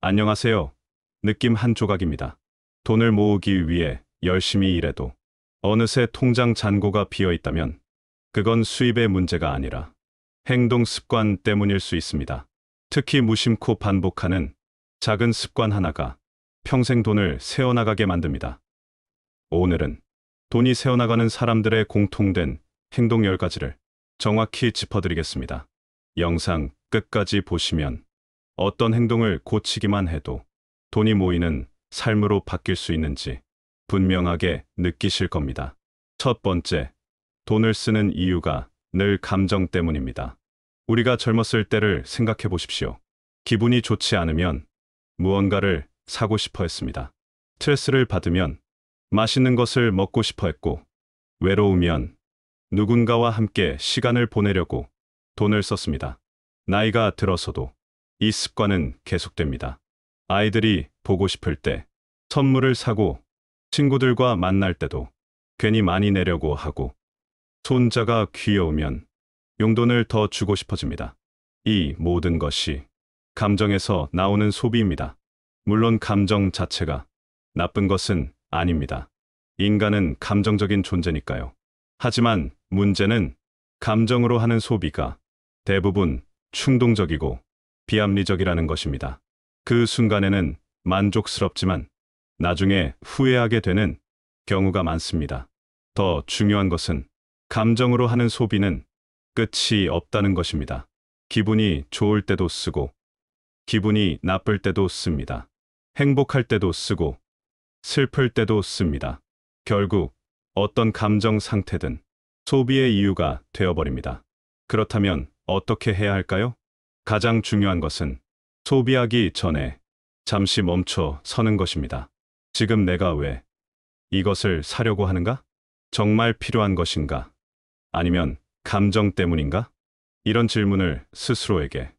안녕하세요. 느낌 한 조각입니다. 돈을 모으기 위해 열심히 일해도 어느새 통장 잔고가 비어 있다면 그건 수입의 문제가 아니라 행동 습관 때문일 수 있습니다. 특히 무심코 반복하는 작은 습관 하나가 평생 돈을 세어나가게 만듭니다. 오늘은 돈이 새어나가는 사람들의 공통된 행동 10가지를 정확히 짚어드리겠습니다. 영상 끝까지 보시면 어떤 행동을 고치기만 해도 돈이 모이는 삶으로 바뀔 수 있는지 분명하게 느끼실 겁니다. 첫 번째, 돈을 쓰는 이유가 늘 감정 때문입니다. 우리가 젊었을 때를 생각해 보십시오. 기분이 좋지 않으면 무언가를 사고 싶어 했습니다. 스트레스를 받으면 맛있는 것을 먹고 싶어 했고, 외로우면 누군가와 함께 시간을 보내려고 돈을 썼습니다. 나이가 들어서도 이 습관은 계속됩니다. 아이들이 보고 싶을 때 선물을 사고, 친구들과 만날 때도 괜히 많이 내려고 하고, 손자가 귀여우면 용돈을 더 주고 싶어집니다. 이 모든 것이 감정에서 나오는 소비입니다. 물론 감정 자체가 나쁜 것은 아닙니다. 인간은 감정적인 존재니까요. 하지만 문제는 감정으로 하는 소비가 대부분 충동적이고 비합리적이라는 것입니다. 그 순간에는 만족스럽지만 나중에 후회하게 되는 경우가 많습니다. 더 중요한 것은 감정으로 하는 소비는 끝이 없다는 것입니다. 기분이 좋을 때도 쓰고, 기분이 나쁠 때도 씁니다. 행복할 때도 쓰고, 슬플 때도 씁니다. 결국 어떤 감정 상태든 소비의 이유가 되어버립니다. 그렇다면 어떻게 해야 할까요? 가장 중요한 것은 소비하기 전에 잠시 멈춰 서는 것입니다. 지금 내가 왜 이것을 사려고 하는가? 정말 필요한 것인가? 아니면 감정 때문인가? 이런 질문을 스스로에게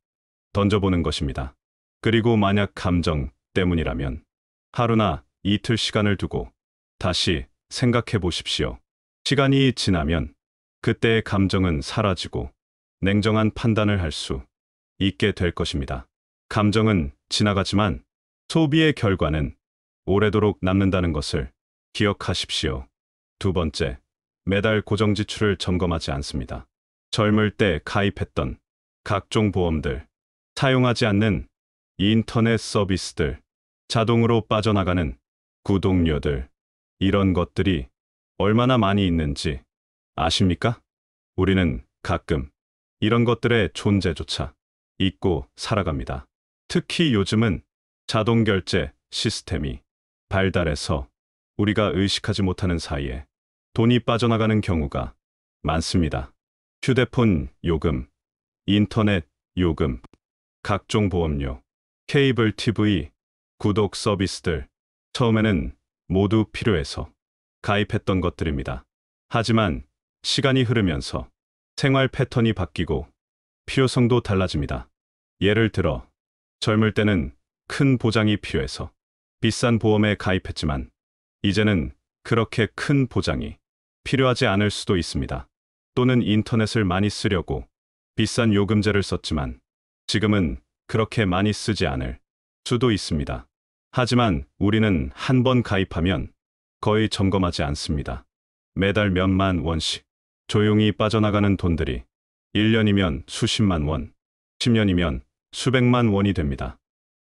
던져보는 것입니다. 그리고 만약 감정 때문이라면 하루나 이틀 시간을 두고 다시 생각해 보십시오. 시간이 지나면 그때의 감정은 사라지고 냉정한 판단을 할 수 있게 될 것입니다. 감정은 지나가지만 소비의 결과는 오래도록 남는다는 것을 기억하십시오. 두 번째, 매달 고정 지출을 점검하지 않습니다. 젊을 때 가입했던 각종 보험들, 사용하지 않는 인터넷 서비스들, 자동으로 빠져나가는 구독료들, 이런 것들이 얼마나 많이 있는지 아십니까? 우리는 가끔 이런 것들의 존재조차 잊고 살아갑니다. 특히 요즘은 자동결제 시스템이 발달해서 우리가 의식하지 못하는 사이에 돈이 빠져나가는 경우가 많습니다. 휴대폰 요금, 인터넷 요금, 각종 보험료, 케이블 TV, 구독 서비스들, 처음에는 모두 필요해서 가입했던 것들입니다. 하지만 시간이 흐르면서 생활 패턴이 바뀌고 필요성도 달라집니다. 예를 들어 젊을 때는 큰 보장이 필요해서 비싼 보험에 가입했지만 이제는 그렇게 큰 보장이 필요하지 않을 수도 있습니다. 또는 인터넷을 많이 쓰려고 비싼 요금제를 썼지만 지금은 그렇게 많이 쓰지 않을 수도 있습니다. 하지만 우리는 한 번 가입하면 거의 점검하지 않습니다. 매달 몇만 원씩 조용히 빠져나가는 돈들이 1년이면 수십만 원, 10년이면 수백만 원이 됩니다.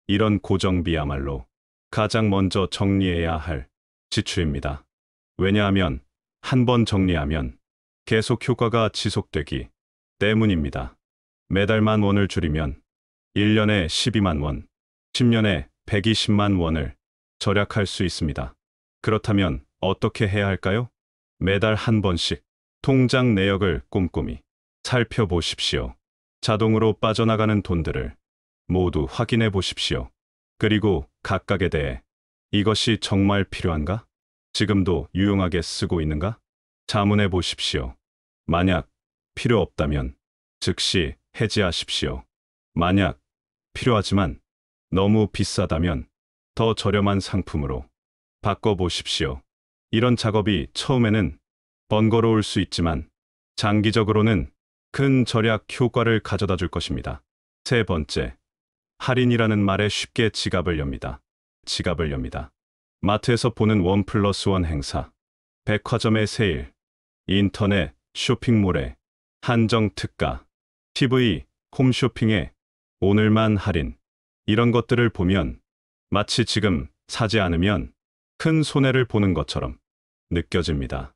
이런 고정비야말로 가장 먼저 정리해야 할 지출입니다. 왜냐하면 한 번 정리하면 계속 효과가 지속되기 때문입니다. 매달 10,000원을 줄이면 1년에 12만 원, 10년에 120만 원을 절약할 수 있습니다. 그렇다면 어떻게 해야 할까요? 매달 한 번씩 통장 내역을 꼼꼼히 살펴보십시오. 자동으로 빠져나가는 돈들을 모두 확인해 보십시오. 그리고 각각에 대해 이것이 정말 필요한가? 지금도 유용하게 쓰고 있는가? 자문해 보십시오. 만약 필요 없다면 즉시 해지하십시오. 만약 필요하지만 너무 비싸다면 더 저렴한 상품으로 바꿔보십시오. 이런 작업이 처음에는 번거로울 수 있지만 장기적으로는 큰 절약 효과를 가져다 줄 것입니다. 세 번째, 할인이라는 말에 쉽게 지갑을 엽니다. 지갑을 엽니다. 마트에서 보는 1+1 행사, 백화점의 세일, 인터넷, 쇼핑몰의 한정 특가, TV, 홈쇼핑의 오늘만 할인. 이런 것들을 보면 마치 지금 사지 않으면 큰 손해를 보는 것처럼 느껴집니다.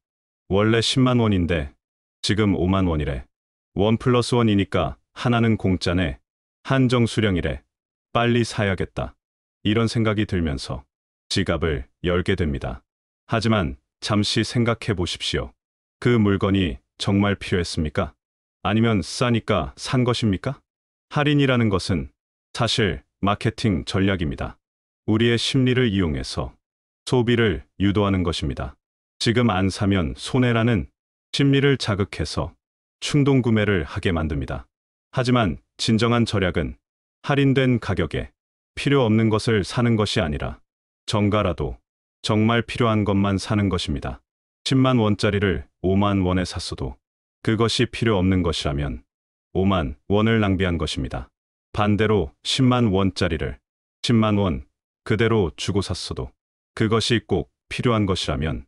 원래 10만 원인데 지금 5만 원이래. 1+1이니까 하나는 공짜네. 한정 수량이래. 빨리 사야겠다. 이런 생각이 들면서 지갑을 열게 됩니다. 하지만 잠시 생각해 보십시오. 그 물건이 정말 필요했습니까? 아니면 싸니까 산 것입니까? 할인이라는 것은 사실 마케팅 전략입니다. 우리의 심리를 이용해서 소비를 유도하는 것입니다. 지금 안 사면 손해라는 심리를 자극해서 충동 구매를 하게 만듭니다. 하지만 진정한 절약은 할인된 가격에 필요 없는 것을 사는 것이 아니라 정가라도 정말 필요한 것만 사는 것입니다. 10만 원짜리를 5만 원에 샀어도 그것이 필요 없는 것이라면 5만 원을 낭비한 것입니다. 반대로 10만 원짜리를 10만 원 그대로 주고 샀어도 그것이 꼭 필요한 것이라면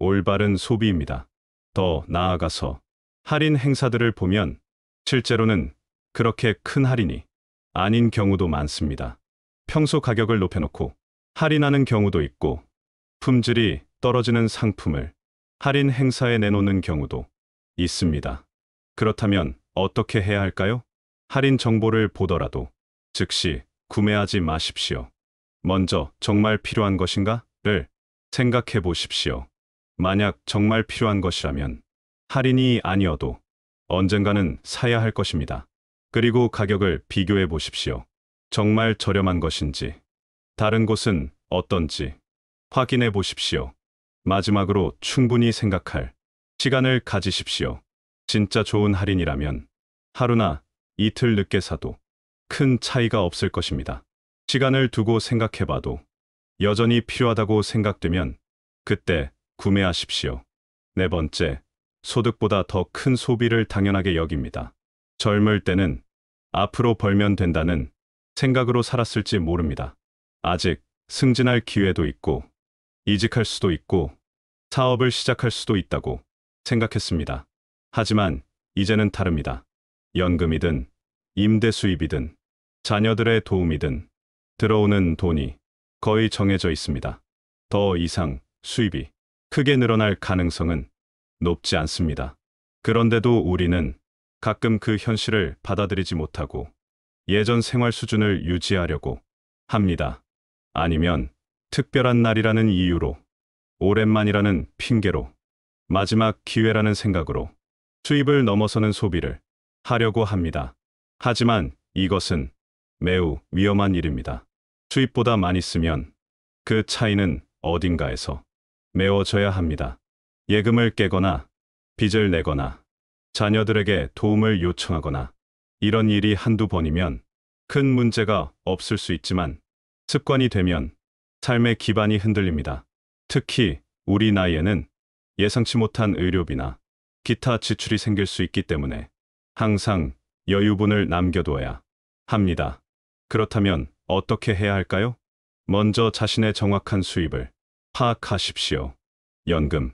올바른 소비입니다. 더 나아가서 할인 행사들을 보면 실제로는 그렇게 큰 할인이 아닌 경우도 많습니다. 평소 가격을 높여놓고 할인하는 경우도 있고 품질이 떨어지는 상품을 할인 행사에 내놓는 경우도 있습니다. 그렇다면 어떻게 해야 할까요? 할인 정보를 보더라도 즉시 구매하지 마십시오. 먼저 정말 필요한 것인가를 생각해 보십시오. 만약 정말 필요한 것이라면 할인이 아니어도 언젠가는 사야 할 것입니다. 그리고 가격을 비교해 보십시오. 정말 저렴한 것인지, 다른 곳은 어떤지 확인해 보십시오. 마지막으로 충분히 생각할 시간을 가지십시오. 진짜 좋은 할인이라면 하루나 이틀 늦게 사도 큰 차이가 없을 것입니다. 시간을 두고 생각해 봐도 여전히 필요하다고 생각되면 그때 구매하십시오. 네 번째, 소득보다 더 큰 소비를 당연하게 여깁니다. 젊을 때는 앞으로 벌면 된다는 생각으로 살았을지 모릅니다. 아직 승진할 기회도 있고, 이직할 수도 있고, 사업을 시작할 수도 있다고 생각했습니다. 하지만 이제는 다릅니다. 연금이든, 임대 수입이든, 자녀들의 도움이든, 들어오는 돈이 거의 정해져 있습니다. 더 이상 수입이 크게 늘어날 가능성은 높지 않습니다. 그런데도 우리는 가끔 그 현실을 받아들이지 못하고 예전 생활 수준을 유지하려고 합니다. 아니면 특별한 날이라는 이유로, 오랜만이라는 핑계로, 마지막 기회라는 생각으로 수입을 넘어서는 소비를 하려고 합니다. 하지만 이것은 매우 위험한 일입니다. 수입보다 많이 쓰면 그 차이는 어딘가에서 메워져야 합니다. 예금을 깨거나 빚을 내거나 자녀들에게 도움을 요청하거나 이런 일이 한두 번이면 큰 문제가 없을 수 있지만 습관이 되면 삶의 기반이 흔들립니다. 특히 우리 나이에는 예상치 못한 의료비나 기타 지출이 생길 수 있기 때문에 항상 여유분을 남겨두어야 합니다. 그렇다면 어떻게 해야 할까요? 먼저 자신의 정확한 수입을 파악하십시오. 연금,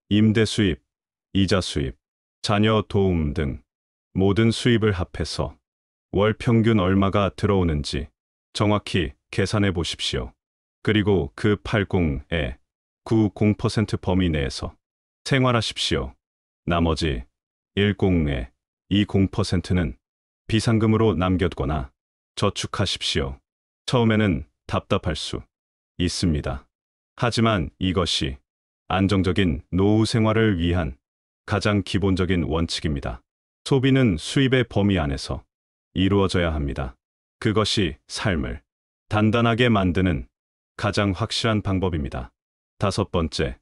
임대 수입, 이자 수입, 자녀 도움 등 모든 수입을 합해서 월 평균 얼마가 들어오는지 정확히 계산해 보십시오. 그리고 그 80에 90% 범위 내에서 생활하십시오. 나머지 10에 20%는 비상금으로 남겨두거나 저축하십시오. 처음에는 답답할 수 있습니다. 하지만 이것이 안정적인 노후 생활을 위한 가장 기본적인 원칙입니다. 소비는 수입의 범위 안에서 이루어져야 합니다. 그것이 삶을 단단하게 만드는 가장 확실한 방법입니다. 다섯 번째,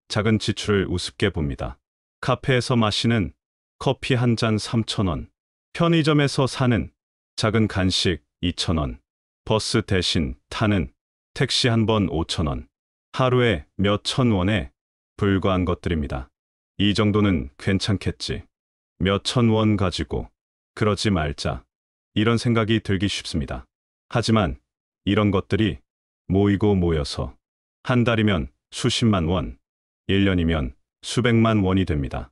작은 지출을 우습게 봅니다. 카페에서 마시는 커피 한 잔 3,000원, 편의점에서 사는 작은 간식 2,000원, 버스 대신 타는 택시 한 번 5,000원, 하루에 몇천 원에 불과한 것들입니다. 이 정도는 괜찮겠지. 몇천 원 가지고 그러지 말자. 이런 생각이 들기 쉽습니다. 하지만 이런 것들이 모이고 모여서 한 달이면 수십만 원, 1년이면 수백만 원이 됩니다.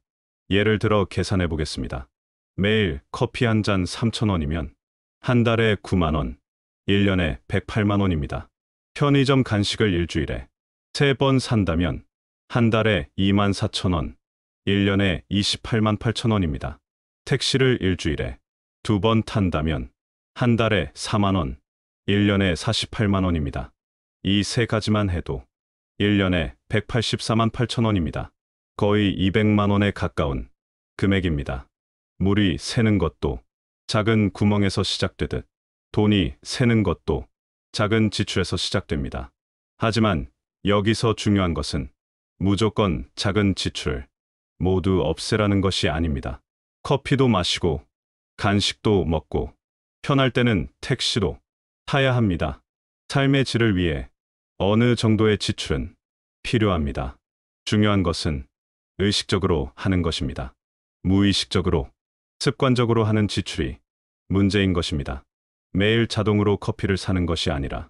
예를 들어 계산해 보겠습니다. 매일 커피 한 잔 3,000원이면 한 달에 9만 원, 1년에 108만 원입니다. 편의점 간식을 일주일에 3번 산다면 한 달에 2만 4천 원, 1년에 28만 8천 원입니다. 택시를 일주일에 2번 탄다면 한 달에 4만 원, 1년에 48만 원입니다. 이 세 가지만 해도 1년에 184만 8천 원입니다. 거의 200만 원에 가까운 금액입니다. 물이 새는 것도 작은 구멍에서 시작되듯 돈이 새는 것도 작은 지출에서 시작됩니다. 하지만 여기서 중요한 것은 무조건 작은 지출을 모두 없애라는 것이 아닙니다. 커피도 마시고 간식도 먹고 편할 때는 택시도 타야 합니다. 삶의 질을 위해 어느 정도의 지출은 필요합니다. 중요한 것은 의식적으로 하는 것입니다. 무의식적으로, 습관적으로 하는 지출이 문제인 것입니다. 매일 자동으로 커피를 사는 것이 아니라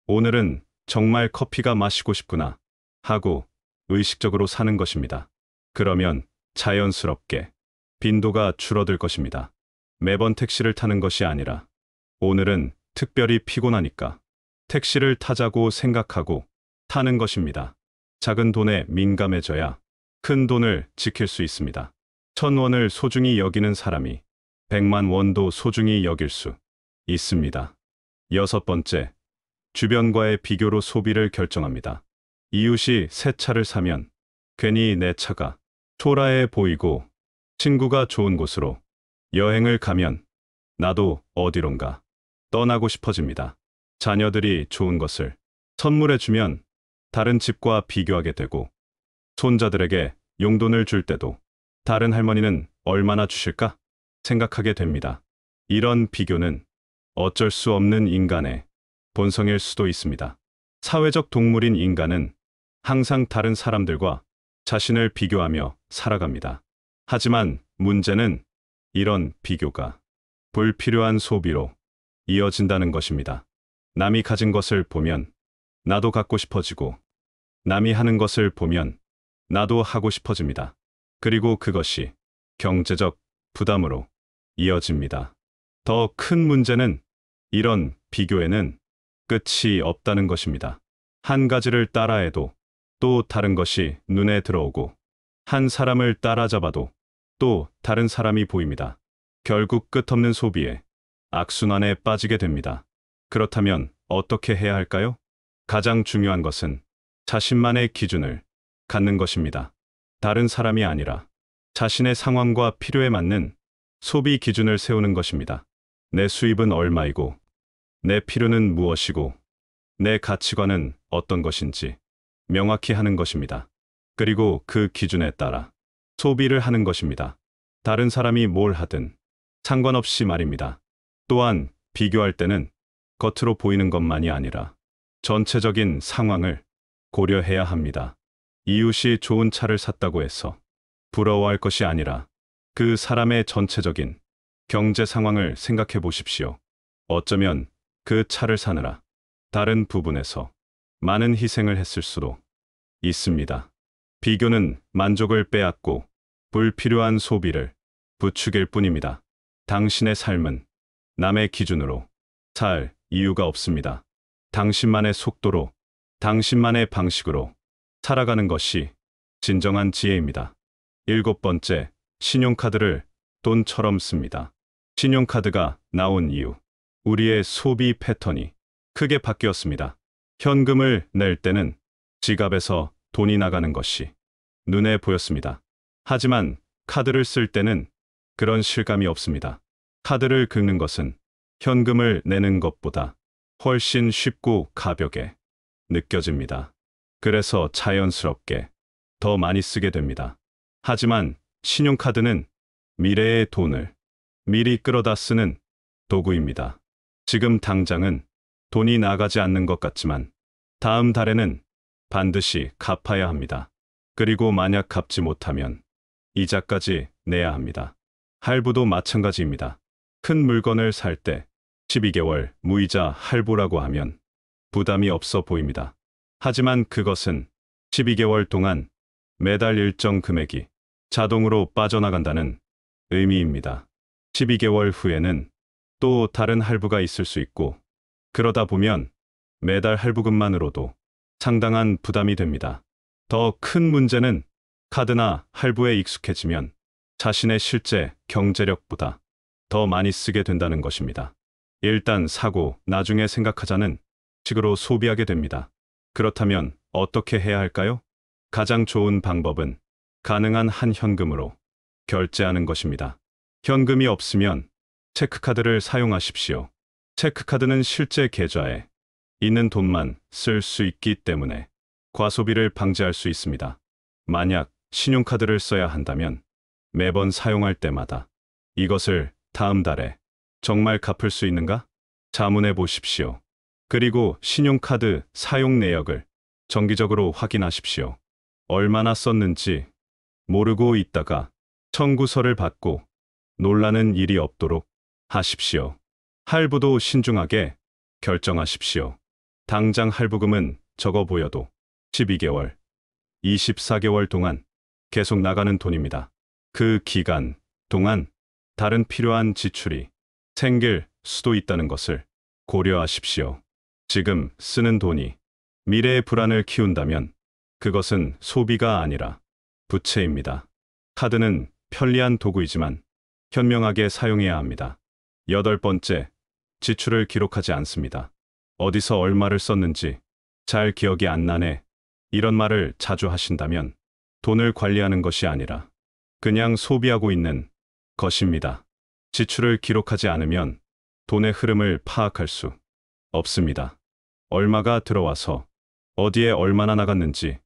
오늘은 정말 커피가 마시고 싶구나 하고 의식적으로 사는 것입니다. 그러면 자연스럽게 빈도가 줄어들 것입니다. 매번 택시를 타는 것이 아니라 오늘은 특별히 피곤하니까 택시를 타자고 생각하고 타는 것입니다. 작은 돈에 민감해져야 큰 돈을 지킬 수 있습니다. 1,000원을 소중히 여기는 사람이 100만 원도 소중히 여길 수 있습니다. 6번째, 주변과의 비교로 소비를 결정합니다. 이웃이 새 차를 사면 괜히 내 차가 초라해 보이고, 친구가 좋은 곳으로 여행을 가면 나도 어디론가 떠나고 싶어집니다. 자녀들이 좋은 것을 선물해 주면 다른 집과 비교하게 되고, 손자들에게 용돈을 줄 때도 다른 할머니는 얼마나 주실까 생각하게 됩니다. 이런 비교는 어쩔 수 없는 인간의 본성일 수도 있습니다. 사회적 동물인 인간은 항상 다른 사람들과 자신을 비교하며 살아갑니다. 하지만 문제는 이런 비교가 불필요한 소비로 이어진다는 것입니다. 남이 가진 것을 보면 나도 갖고 싶어지고, 남이 하는 것을 보면 나도 하고 싶어집니다. 그리고 그것이 경제적 부담으로 이어집니다. 더 큰 문제는 이런 비교에는 끝이 없다는 것입니다. 한 가지를 따라해도 또 다른 것이 눈에 들어오고, 한 사람을 따라잡아도 또 다른 사람이 보입니다. 결국 끝없는 소비에 악순환에 빠지게 됩니다. 그렇다면 어떻게 해야 할까요? 가장 중요한 것은 자신만의 기준을 갖는 것입니다. 다른 사람이 아니라 자신의 상황과 필요에 맞는 소비 기준을 세우는 것입니다. 내 수입은 얼마이고, 내 필요는 무엇이고, 내 가치관은 어떤 것인지 명확히 하는 것입니다. 그리고 그 기준에 따라 소비를 하는 것입니다. 다른 사람이 뭘 하든 상관없이 말입니다. 또한 비교할 때는 겉으로 보이는 것만이 아니라 전체적인 상황을 고려해야 합니다. 이웃이 좋은 차를 샀다고 해서 부러워할 것이 아니라 그 사람의 전체적인 경제 상황을 생각해 보십시오. 어쩌면 그 차를 사느라 다른 부분에서 많은 희생을 했을 수도 있습니다. 비교는 만족을 빼앗고 불필요한 소비를 부추길 뿐입니다. 당신의 삶은 남의 기준으로 살 이유가 없습니다. 당신만의 속도로, 당신만의 방식으로 살아가는 것이 진정한 지혜입니다. 7번째, 신용카드를 돈처럼 씁니다. 신용카드가 나온 이후 우리의 소비 패턴이 크게 바뀌었습니다. 현금을 낼 때는 지갑에서 돈이 나가는 것이 눈에 보였습니다. 하지만 카드를 쓸 때는 그런 실감이 없습니다. 카드를 긁는 것은 현금을 내는 것보다 훨씬 쉽고 가볍게 느껴집니다. 그래서 자연스럽게 더 많이 쓰게 됩니다. 하지만 신용카드는 미래의 돈을 미리 끌어다 쓰는 도구입니다. 지금 당장은 돈이 나가지 않는 것 같지만 다음 달에는 반드시 갚아야 합니다. 그리고 만약 갚지 못하면 이자까지 내야 합니다. 할부도 마찬가지입니다. 큰 물건을 살 때 12개월 무이자 할부라고 하면 부담이 없어 보입니다. 하지만 그것은 12개월 동안 매달 일정 금액이 자동으로 빠져나간다는 의미입니다. 12개월 후에는 또 다른 할부가 있을 수 있고, 그러다 보면 매달 할부금만으로도 상당한 부담이 됩니다. 더 큰 문제는 카드나 할부에 익숙해지면 자신의 실제 경제력보다 더 많이 쓰게 된다는 것입니다. 일단 사고 나중에 생각하자는 식으로 소비하게 됩니다. 그렇다면 어떻게 해야 할까요? 가장 좋은 방법은 가능한 한 현금으로 결제하는 것입니다. 현금이 없으면 체크카드를 사용하십시오. 체크카드는 실제 계좌에 있는 돈만 쓸 수 있기 때문에 과소비를 방지할 수 있습니다. 만약 신용카드를 써야 한다면 매번 사용할 때마다 이것을 다음 달에 정말 갚을 수 있는가? 자문해 보십시오. 그리고 신용카드 사용 내역을 정기적으로 확인하십시오. 얼마나 썼는지 모르고 있다가 청구서를 받고 놀라는 일이 없도록 하십시오. 할부도 신중하게 결정하십시오. 당장 할부금은 적어 보여도 12개월, 24개월 동안 계속 나가는 돈입니다. 그 기간 동안 다른 필요한 지출이 생길 수도 있다는 것을 고려하십시오. 지금 쓰는 돈이 미래의 불안을 키운다면 그것은 소비가 아니라 부채입니다. 카드는 편리한 도구이지만 현명하게 사용해야 합니다. 8번째, 지출을 기록하지 않습니다. 어디서 얼마를 썼는지 잘 기억이 안 나네. 이런 말을 자주 하신다면 돈을 관리하는 것이 아니라 그냥 소비하고 있는 것입니다. 지출을 기록하지 않으면 돈의 흐름을 파악할 수 없습니다. 얼마가 들어와서 어디에 얼마나 나갔는지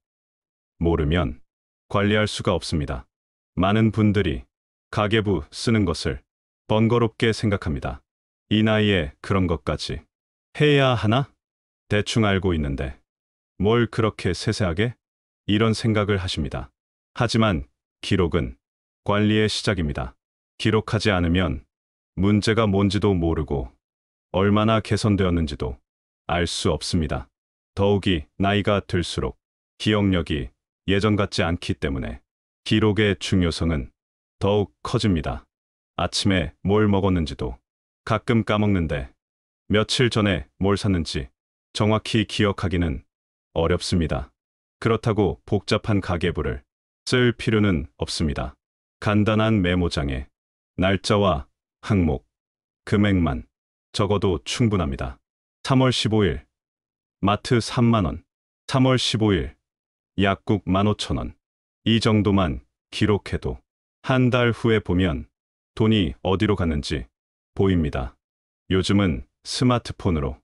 모르면 관리할 수가 없습니다. 많은 분들이 가계부 쓰는 것을 번거롭게 생각합니다. 이 나이에 그런 것까지 해야 하나? 대충 알고 있는데 뭘 그렇게 세세하게? 이런 생각을 하십니다. 하지만 기록은 관리의 시작입니다. 기록하지 않으면 문제가 뭔지도 모르고 얼마나 개선되었는지도 알 수 없습니다. 더욱이 나이가 들수록 기억력이 예전 같지 않기 때문에 기록의 중요성은 더욱 커집니다. 아침에 뭘 먹었는지도 가끔 까먹는데 며칠 전에 뭘 샀는지 정확히 기억하기는 어렵습니다. 그렇다고 복잡한 가계부를 쓸 필요는 없습니다. 간단한 메모장에 날짜와 항목, 금액만 적어도 충분합니다. 3월 15일 마트 3만 원, 3월 15일 약국 15,000원. 이 정도만 기록해도 한 달 후에 보면 돈이 어디로 갔는지 보입니다. 요즘은 스마트폰으로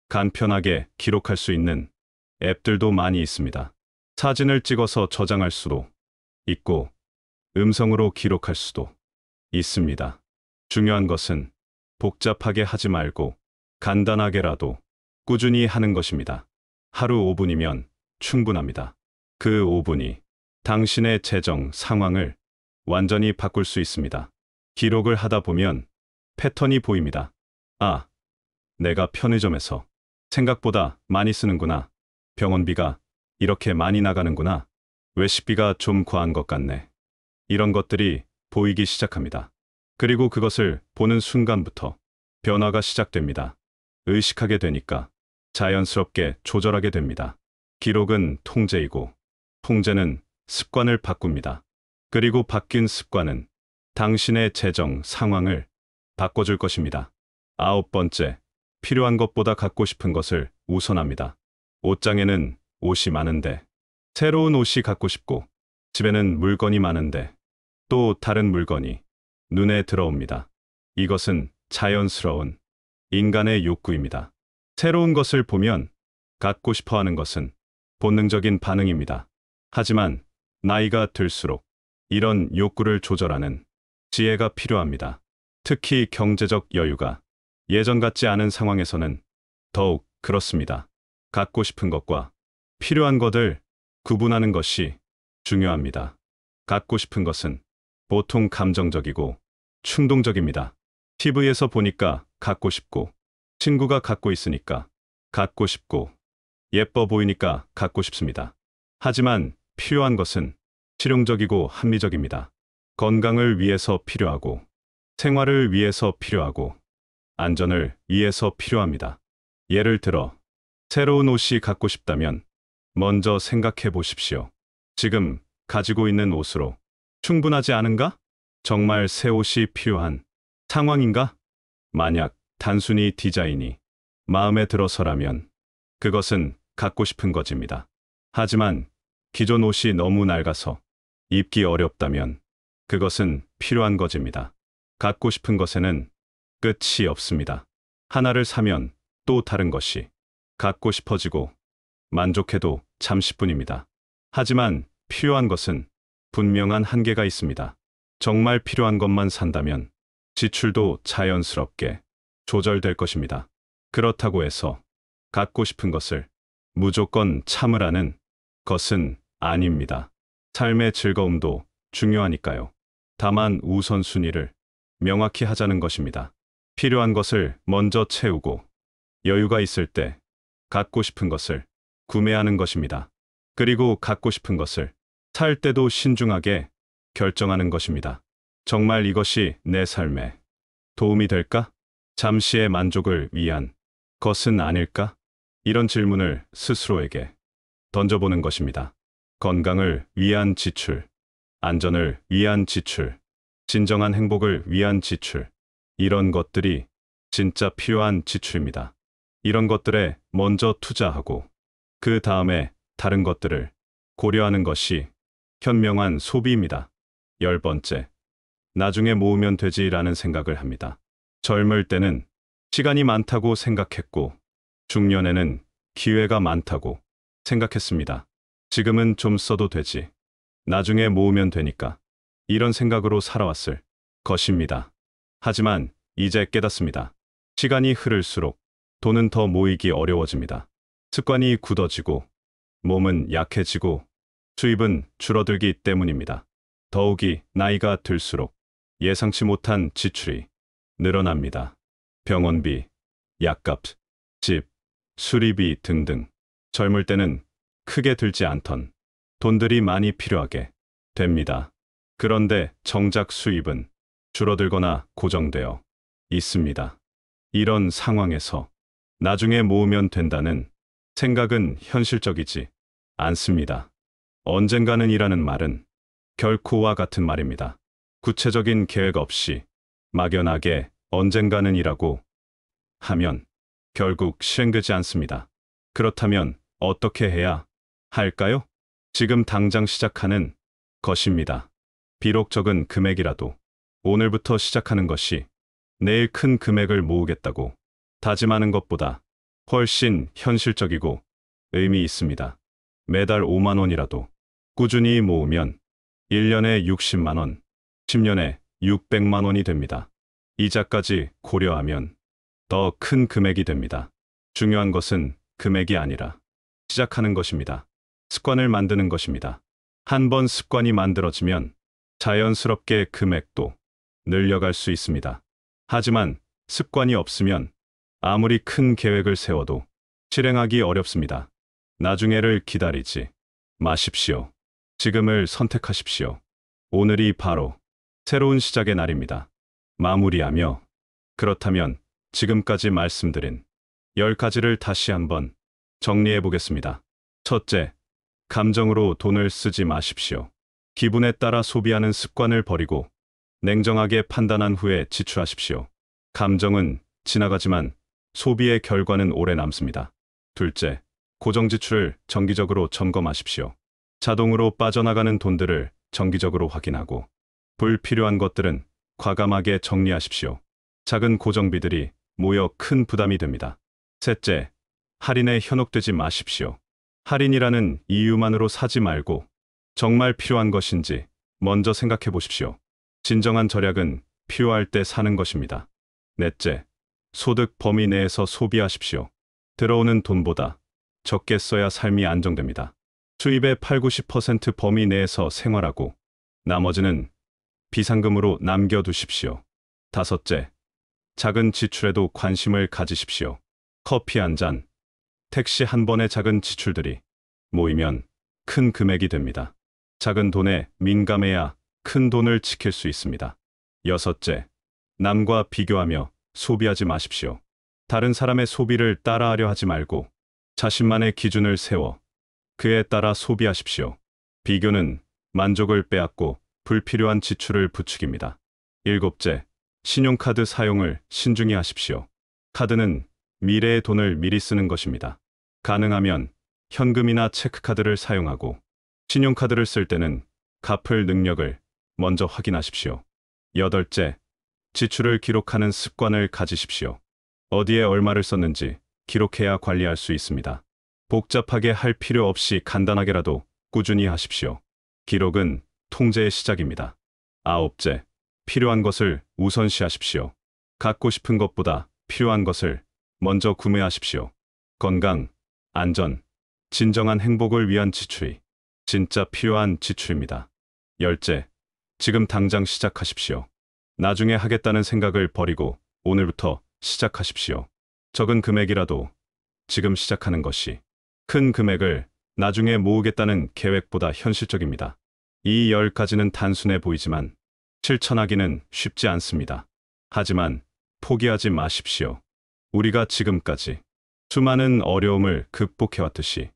간편하게 기록할 수 있는 앱들도 많이 있습니다. 사진을 찍어서 저장할 수도 있고 음성으로 기록할 수도 있습니다. 중요한 것은 복잡하게 하지 말고 간단하게라도 꾸준히 하는 것입니다. 하루 5분이면 충분합니다. 그 5분이 당신의 재정 상황을 완전히 바꿀 수 있습니다. 기록을 하다 보면 패턴이 보입니다. 아, 내가 편의점에서 생각보다 많이 쓰는구나. 병원비가 이렇게 많이 나가는구나. 외식비가 좀 과한 것 같네. 이런 것들이 보이기 시작합니다. 그리고 그것을 보는 순간부터 변화가 시작됩니다. 의식하게 되니까 자연스럽게 조절하게 됩니다. 기록은 통제이고 통제는 습관을 바꿉니다. 그리고 바뀐 습관은 당신의 재정 상황을 바꿔줄 것입니다. 9번째, 필요한 것보다 갖고 싶은 것을 우선합니다. 옷장에는 옷이 많은데 새로운 옷이 갖고 싶고 집에는 물건이 많은데 또 다른 물건이 눈에 들어옵니다. 이것은 자연스러운 인간의 욕구입니다. 새로운 것을 보면 갖고 싶어 하는 것은 본능적인 반응입니다. 하지만 나이가 들수록 이런 욕구를 조절하는 지혜가 필요합니다. 특히 경제적 여유가 예전 같지 않은 상황에서는 더욱 그렇습니다. 갖고 싶은 것과 필요한 것을 구분하는 것이 중요합니다. 갖고 싶은 것은 보통 감정적이고 충동적입니다. TV에서 보니까 갖고 싶고 친구가 갖고 있으니까 갖고 싶고, 예뻐 보이니까 갖고 싶습니다. 하지만 필요한 것은 실용적이고 합리적입니다. 건강을 위해서 필요하고, 생활을 위해서 필요하고, 안전을 위해서 필요합니다. 예를 들어, 새로운 옷이 갖고 싶다면 먼저 생각해 보십시오. 지금 가지고 있는 옷으로 충분하지 않은가? 정말 새 옷이 필요한 상황인가? 만약 단순히 디자인이 마음에 들어서라면 그것은 갖고 싶은 것입니다. 하지만 기존 옷이 너무 낡아서 입기 어렵다면 그것은 필요한 것입니다. 갖고 싶은 것에는 끝이 없습니다. 하나를 사면 또 다른 것이 갖고 싶어지고 만족해도 잠시뿐입니다. 하지만 필요한 것은 분명한 한계가 있습니다. 정말 필요한 것만 산다면 지출도 자연스럽게 조절될 것입니다. 그렇다고 해서 갖고 싶은 것을 무조건 참으라는 것은 아닙니다. 삶의 즐거움도 중요하니까요. 다만 우선순위를 명확히 하자는 것입니다. 필요한 것을 먼저 채우고 여유가 있을 때 갖고 싶은 것을 구매하는 것입니다. 그리고 갖고 싶은 것을 살 때도 신중하게 결정하는 것입니다. 정말 이것이 내 삶에 도움이 될까? 잠시의 만족을 위한 것은 아닐까? 이런 질문을 스스로에게 던져보는 것입니다. 건강을 위한 지출, 안전을 위한 지출, 진정한 행복을 위한 지출. 이런 것들이 진짜 필요한 지출입니다. 이런 것들에 먼저 투자하고 그 다음에 다른 것들을 고려하는 것이 현명한 소비입니다. 10번째, 나중에 모으면 되지라는 생각을 합니다. 젊을 때는 시간이 많다고 생각했고 중년에는 기회가 많다고 생각했습니다. 지금은 좀 써도 되지, 나중에 모으면 되니까, 이런 생각으로 살아왔을 것입니다. 하지만 이제 깨닫습니다. 시간이 흐를수록 돈은 더 모이기 어려워집니다. 습관이 굳어지고 몸은 약해지고 수입은 줄어들기 때문입니다. 더욱이 나이가 들수록 예상치 못한 지출이 늘어납니다. 병원비, 약값, 집, 수리비 등등. 젊을 때는 크게 들지 않던 돈들이 많이 필요하게 됩니다. 그런데 정작 수입은 줄어들거나 고정되어 있습니다. 이런 상황에서 나중에 모으면 된다는 생각은 현실적이지 않습니다. 언젠가는 이라는 말은 결코와 같은 말입니다. 구체적인 계획 없이 막연하게 언젠가는 이라고 하면 결국 실행되지 않습니다. 그렇다면 어떻게 해야 할까요? 지금 당장 시작하는 것입니다. 비록 적은 금액이라도 오늘부터 시작하는 것이 내일 큰 금액을 모으겠다고 다짐하는 것보다 훨씬 현실적이고 의미 있습니다. 매달 5만 원이라도 꾸준히 모으면 1년에 60만 원, 10년에 600만 원이 됩니다. 이자까지 고려하면 더 큰 금액이 됩니다. 중요한 것은 금액이 아니라 시작하는 것입니다. 습관을 만드는 것입니다. 한 번 습관이 만들어지면 자연스럽게 금액도 늘려갈 수 있습니다. 하지만 습관이 없으면 아무리 큰 계획을 세워도 실행하기 어렵습니다. 나중에를 기다리지 마십시오. 지금을 선택하십시오. 오늘이 바로 새로운 시작의 날입니다. 마무리하며, 그렇다면 지금까지 말씀드린 10가지를 다시 한번 정리해 보겠습니다. 첫째, 감정으로 돈을 쓰지 마십시오. 기분에 따라 소비하는 습관을 버리고 냉정하게 판단한 후에 지출하십시오. 감정은 지나가지만 소비의 결과는 오래 남습니다. 둘째, 고정지출을 정기적으로 점검하십시오. 자동으로 빠져나가는 돈들을 정기적으로 확인하고 불필요한 것들은 과감하게 정리하십시오. 작은 고정비들이 모여 큰 부담이 됩니다. 셋째, 할인에 현혹되지 마십시오. 할인이라는 이유만으로 사지 말고 정말 필요한 것인지 먼저 생각해 보십시오. 진정한 절약은 필요할 때 사는 것입니다. 넷째, 소득 범위 내에서 소비하십시오. 들어오는 돈보다 적게 써야 삶이 안정됩니다. 수입의 8, 90% 범위 내에서 생활하고 나머지는 비상금으로 남겨두십시오. 다섯째, 작은 지출에도 관심을 가지십시오. 커피 한 잔, 택시 한 번의 작은 지출들이 모이면 큰 금액이 됩니다. 작은 돈에 민감해야 큰 돈을 지킬 수 있습니다. 여섯째, 남과 비교하며 소비하지 마십시오. 다른 사람의 소비를 따라하려 하지 말고 자신만의 기준을 세워 그에 따라 소비하십시오. 비교는 만족을 빼앗고 불필요한 지출을 부추깁니다. 일곱째, 신용카드 사용을 신중히 하십시오. 카드는 미래의 돈을 미리 쓰는 것입니다. 가능하면 현금이나 체크카드를 사용하고 신용카드를 쓸 때는 갚을 능력을 먼저 확인하십시오. 여덟째, 지출을 기록하는 습관을 가지십시오. 어디에 얼마를 썼는지 기록해야 관리할 수 있습니다. 복잡하게 할 필요 없이 간단하게라도 꾸준히 하십시오. 기록은 통제의 시작입니다. 아홉째, 필요한 것을 우선시하십시오. 갖고 싶은 것보다 필요한 것을 먼저 구매하십시오. 건강, 안전, 진정한 행복을 위한 지출이 진짜 필요한 지출입니다. 열째, 지금 당장 시작하십시오. 나중에 하겠다는 생각을 버리고 오늘부터 시작하십시오. 적은 금액이라도 지금 시작하는 것이 큰 금액을 나중에 모으겠다는 계획보다 현실적입니다. 이 10가지는 단순해 보이지만 실천하기는 쉽지 않습니다. 하지만 포기하지 마십시오. 우리가 지금까지 수많은 어려움을 극복해왔듯이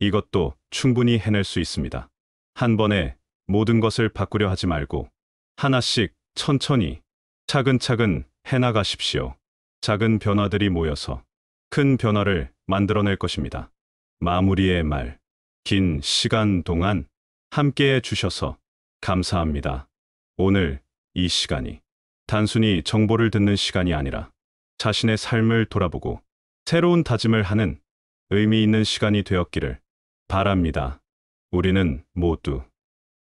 이것도 충분히 해낼 수 있습니다. 한 번에 모든 것을 바꾸려 하지 말고 하나씩 천천히 차근차근 해나가십시오. 작은 변화들이 모여서 큰 변화를 만들어낼 것입니다. 마무리의 말. 긴 시간 동안 함께해 주셔서 감사합니다. 오늘 이 시간이 단순히 정보를 듣는 시간이 아니라 자신의 삶을 돌아보고 새로운 다짐을 하는 의미 있는 시간이 되었기를 바랍니다. 우리는 모두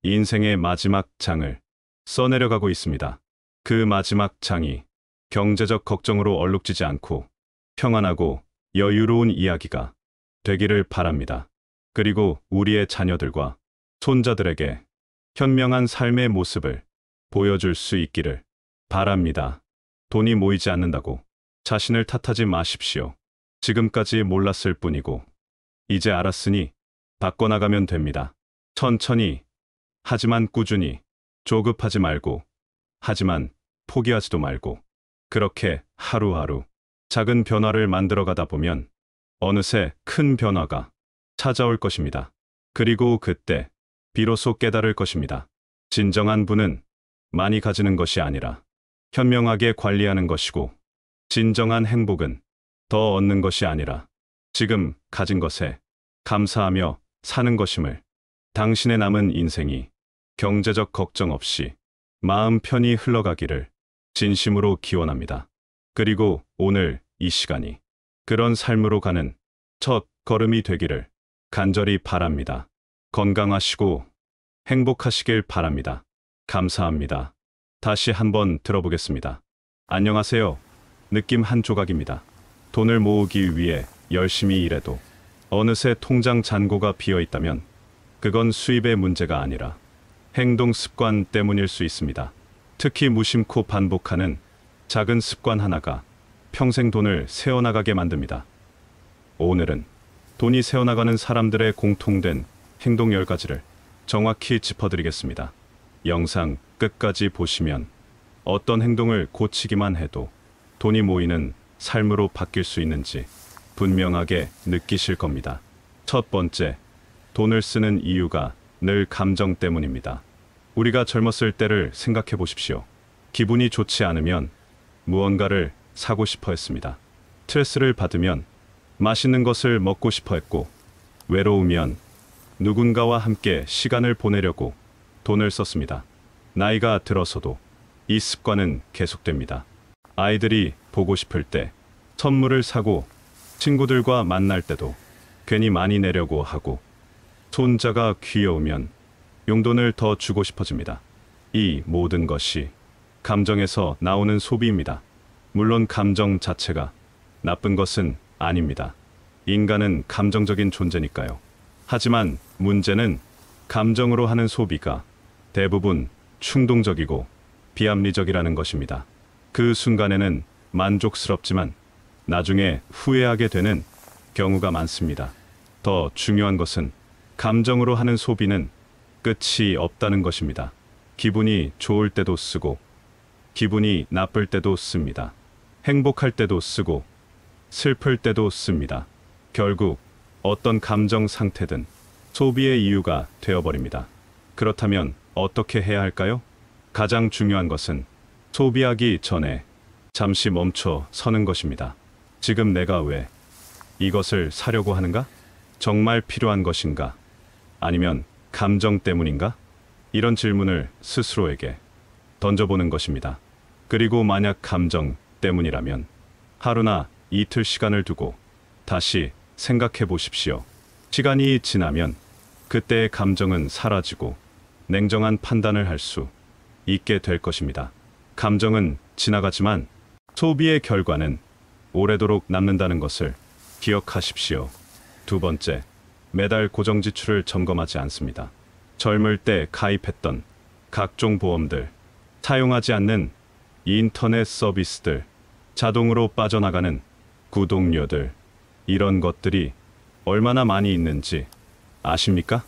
인생의 마지막 장을 써내려가고 있습니다. 그 마지막 장이 경제적 걱정으로 얼룩지지 않고 평안하고 여유로운 이야기가 되기를 바랍니다. 그리고 우리의 자녀들과 손자들에게 현명한 삶의 모습을 보여줄 수 있기를 바랍니다. 돈이 모이지 않는다고 자신을 탓하지 마십시오. 지금까지 몰랐을 뿐이고 이제 알았으니 바꿔나가면 됩니다. 천천히, 하지만 꾸준히, 조급하지 말고, 하지만 포기하지도 말고, 그렇게 하루하루 작은 변화를 만들어가다 보면 어느새 큰 변화가 찾아올 것입니다. 그리고 그때 비로소 깨달을 것입니다. 진정한 부는 많이 가지는 것이 아니라 현명하게 관리하는 것이고, 진정한 행복은 더 얻는 것이 아니라 지금 가진 것에 감사하며 사는 것임을, 당신의 남은 인생이 경제적 걱정 없이 마음 편히 흘러가기를 진심으로 기원합니다. 그리고 오늘 이 시간이 그런 삶으로 가는 첫 걸음이 되기를 간절히 바랍니다. 건강하시고 행복하시길 바랍니다. 감사합니다. 다시 한번 들어보겠습니다. 안녕하세요. 느낌 한 조각입니다. 돈을 모으기 위해 열심히 일해도 어느새 통장 잔고가 비어 있다면 그건 수입의 문제가 아니라 행동 습관 때문일 수 있습니다. 특히 무심코 반복하는 작은 습관 하나가 평생 돈을 세어나가게 만듭니다. 오늘은 돈이 세어나가는 사람들의 공통된 행동 10가지를 정확히 짚어드리겠습니다. 영상 끝까지 보시면 어떤 행동을 고치기만 해도 돈이 모이는 삶으로 바뀔 수 있는지 분명하게 느끼실 겁니다. 첫 번째, 돈을 쓰는 이유가 늘 감정 때문입니다. 우리가 젊었을 때를 생각해 보십시오. 기분이 좋지 않으면 무언가를 사고 싶어 했습니다. 스트레스를 받으면 맛있는 것을 먹고 싶어 했고, 외로우면 누군가와 함께 시간을 보내려고 돈을 썼습니다. 나이가 들어서도 이 습관은 계속됩니다. 아이들이 보고 싶을 때 선물을 사고, 친구들과 만날 때도 괜히 많이 내려고 하고, 손자가 귀여우면 용돈을 더 주고 싶어집니다. 이 모든 것이 감정에서 나오는 소비입니다. 물론 감정 자체가 나쁜 것은 아닙니다. 인간은 감정적인 존재니까요. 하지만 문제는 감정으로 하는 소비가 대부분 충동적이고 비합리적이라는 것입니다. 그 순간에는 만족스럽지만 나중에 후회하게 되는 경우가 많습니다. 더 중요한 것은 감정으로 하는 소비는 끝이 없다는 것입니다. 기분이 좋을 때도 쓰고, 기분이 나쁠 때도 씁니다. 행복할 때도 쓰고, 슬플 때도 씁니다. 결국 어떤 감정 상태든 소비의 이유가 되어버립니다. 그렇다면 어떻게 해야 할까요? 가장 중요한 것은 소비하기 전에 잠시 멈춰 서는 것입니다. 지금 내가 왜 이것을 사려고 하는가? 정말 필요한 것인가? 아니면 감정 때문인가? 이런 질문을 스스로에게 던져보는 것입니다. 그리고 만약 감정 때문이라면 하루나 이틀 시간을 두고 다시 생각해 보십시오. 시간이 지나면 그때의 감정은 사라지고 냉정한 판단을 할 수 있게 될 것입니다. 감정은 지나가지만 소비의 결과는 오래도록 남는다는 것을 기억하십시오. 두 번째, 매달 고정 지출을 점검하지 않습니다. 젊을 때 가입했던 각종 보험들, 사용하지 않는 인터넷 서비스들, 자동으로 빠져나가는 구독료들, 이런 것들이 얼마나 많이 있는지 아십니까?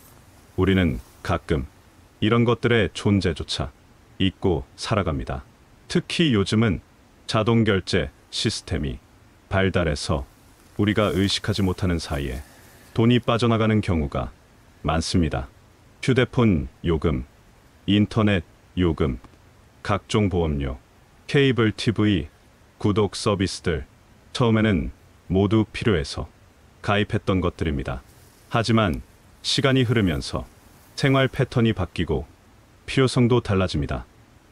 우리는 가끔 이런 것들의 존재조차 잊고 살아갑니다. 특히 요즘은 자동 결제 시스템이 발달해서 우리가 의식하지 못하는 사이에 돈이 빠져나가는 경우가 많습니다. 휴대폰 요금, 인터넷 요금, 각종 보험료, 케이블 TV, 구독 서비스들, 처음에는 모두 필요해서 가입했던 것들입니다. 하지만 시간이 흐르면서 생활 패턴이 바뀌고 필요성도 달라집니다.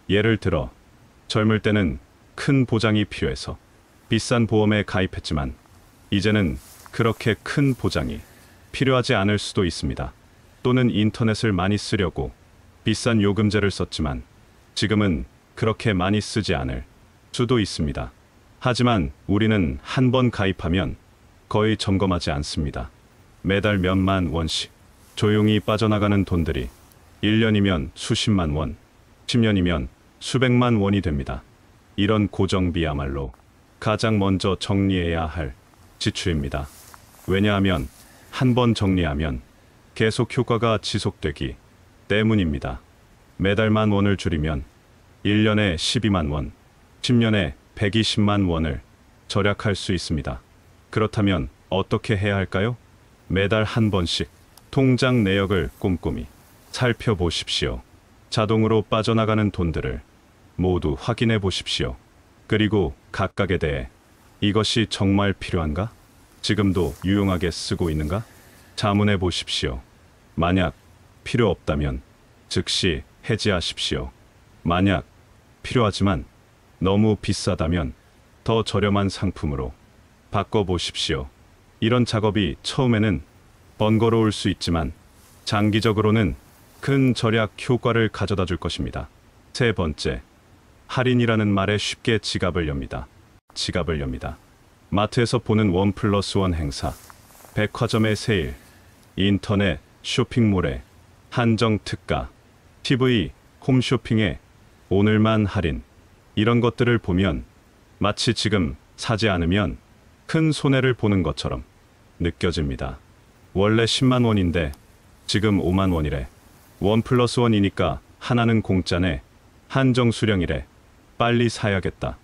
예를 들어 젊을 때는 큰 보장이 필요해서 비싼 보험에 가입했지만 이제는 그렇게 큰 보장이 필요하지 않을 수도 있습니다. 또는 인터넷을 많이 쓰려고 비싼 요금제를 썼지만 지금은 그렇게 많이 쓰지 않을 수도 있습니다. 하지만 우리는 한 번 가입하면 거의 점검하지 않습니다. 매달 몇만 원씩 조용히 빠져나가는 돈들이 1년이면 수십만 원, 10년이면 수백만 원이 됩니다. 이런 고정비야말로 가장 먼저 정리해야 할 지출입니다. 왜냐하면 한 번 정리하면 계속 효과가 지속되기 때문입니다. 매달 만 원을 줄이면 1년에 12만 원, 10년에 120만 원을 절약할 수 있습니다. 그렇다면 어떻게 해야 할까요? 매달 한 번씩 통장 내역을 꼼꼼히 살펴보십시오. 자동으로 빠져나가는 돈들을 모두 확인해 보십시오. 그리고 각각에 대해 이것이 정말 필요한가? 지금도 유용하게 쓰고 있는가? 자문해 보십시오. 만약 필요 없다면 즉시 해지하십시오. 만약 필요하지만 너무 비싸다면 더 저렴한 상품으로 바꿔보십시오. 이런 작업이 처음에는 번거로울 수 있지만 장기적으로는 큰 절약 효과를 가져다 줄 것입니다. 세 번째, 할인이라는 말에 쉽게 지갑을 엽니다. 지갑을 엽니다. 마트에서 보는 1+1 행사, 백화점의 세일, 인터넷 쇼핑몰의 한정 특가, TV, 홈쇼핑의 오늘만 할인, 이런 것들을 보면 마치 지금 사지 않으면 큰 손해를 보는 것처럼 느껴집니다. 원래 10만 원인데 지금 5만 원이래. 1+1이니까 하나는 공짜네. 한정 수량이래. 빨리 사야겠다.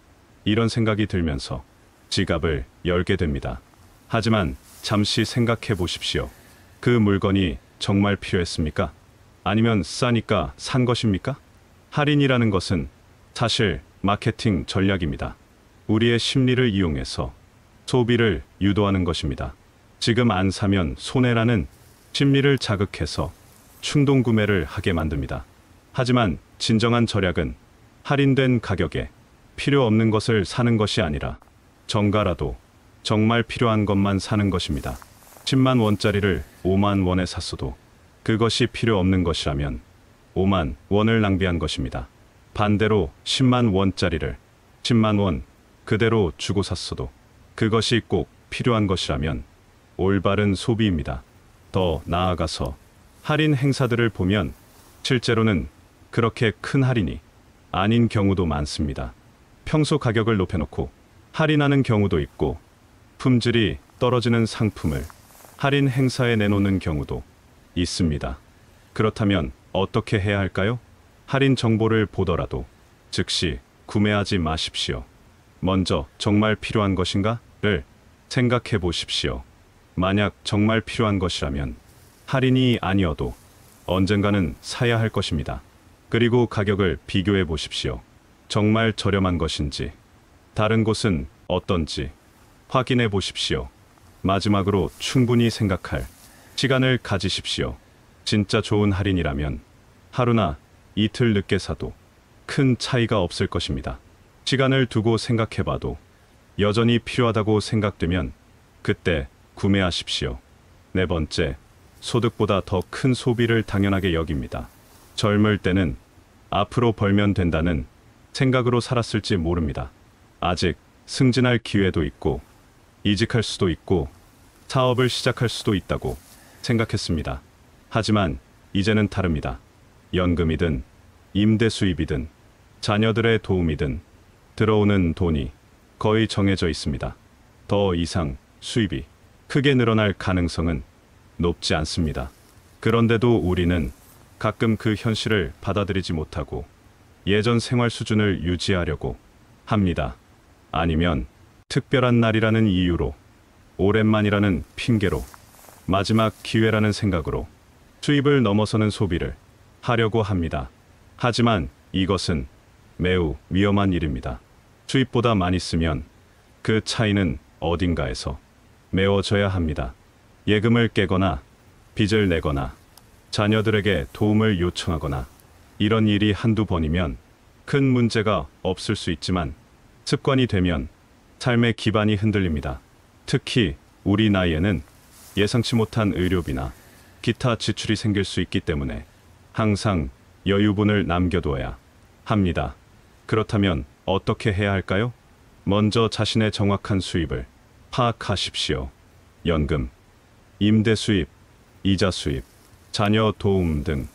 이런 생각이 들면서 지갑을 열게 됩니다. 하지만 잠시 생각해 보십시오. 그 물건이 정말 필요했습니까? 아니면 싸니까 산 것입니까? 할인이라는 것은 사실 마케팅 전략입니다. 우리의 심리를 이용해서 소비를 유도하는 것입니다. 지금 안 사면 손해라는 심리를 자극해서 충동 구매를 하게 만듭니다. 하지만 진정한 절약은 할인된 가격에 필요 없는 것을 사는 것이 아니라 정가라도 정말 필요한 것만 사는 것입니다. 10만 원짜리를 5만 원에 샀어도 그것이 필요 없는 것이라면 5만 원을 낭비한 것입니다. 반대로 10만 원짜리를 10만 원 그대로 주고 샀어도 그것이 꼭 필요한 것이라면 올바른 소비입니다. 더 나아가서 할인 행사들을 보면 실제로는 그렇게 큰 할인이 아닌 경우도 많습니다. 평소 가격을 높여놓고 할인하는 경우도 있고, 품질이 떨어지는 상품을 할인 행사에 내놓는 경우도 있습니다. 그렇다면 어떻게 해야 할까요? 할인 정보를 보더라도 즉시 구매하지 마십시오. 먼저 정말 필요한 것인가를 생각해 보십시오. 만약 정말 필요한 것이라면 할인이 아니어도 언젠가는 사야 할 것입니다. 그리고 가격을 비교해 보십시오. 정말 저렴한 것인지, 다른 곳은 어떤지 확인해 보십시오. 마지막으로 충분히 생각할 시간을 가지십시오. 진짜 좋은 할인이라면 하루나 이틀 늦게 사도 큰 차이가 없을 것입니다. 시간을 두고 생각해 봐도 여전히 필요하다고 생각되면 그때 구매하십시오. 네 번째, 소득보다 더 큰 소비를 당연하게 여깁니다. 젊을 때는 앞으로 벌면 된다는 생각으로 살았을지 모릅니다. 아직 승진할 기회도 있고, 이직할 수도 있고, 사업을 시작할 수도 있다고 생각했습니다. 하지만 이제는 다릅니다. 연금이든 임대 수입이든 자녀들의 도움이든 들어오는 돈이 거의 정해져 있습니다. 더 이상 수입이 크게 늘어날 가능성은 높지 않습니다. 그런데도 우리는 가끔 그 현실을 받아들이지 못하고 예전 생활 수준을 유지하려고 합니다. 아니면 특별한 날이라는 이유로, 오랜만이라는 핑계로, 마지막 기회라는 생각으로 수입을 넘어서는 소비를 하려고 합니다. 하지만 이것은 매우 위험한 일입니다. 수입보다 많이 쓰면 그 차이는 어딘가에서 메워져야 합니다. 예금을 깨거나 빚을 내거나 자녀들에게 도움을 요청하거나 이런 일이 한두 번이면 큰 문제가 없을 수 있지만 습관이 되면 삶의 기반이 흔들립니다. 특히 우리 나이에는 예상치 못한 의료비나 기타 지출이 생길 수 있기 때문에 항상 여유분을 남겨두어야 합니다. 그렇다면 어떻게 해야 할까요? 먼저 자신의 정확한 수입을 파악하십시오. 연금, 임대 수입, 이자 수입, 자녀 도움 등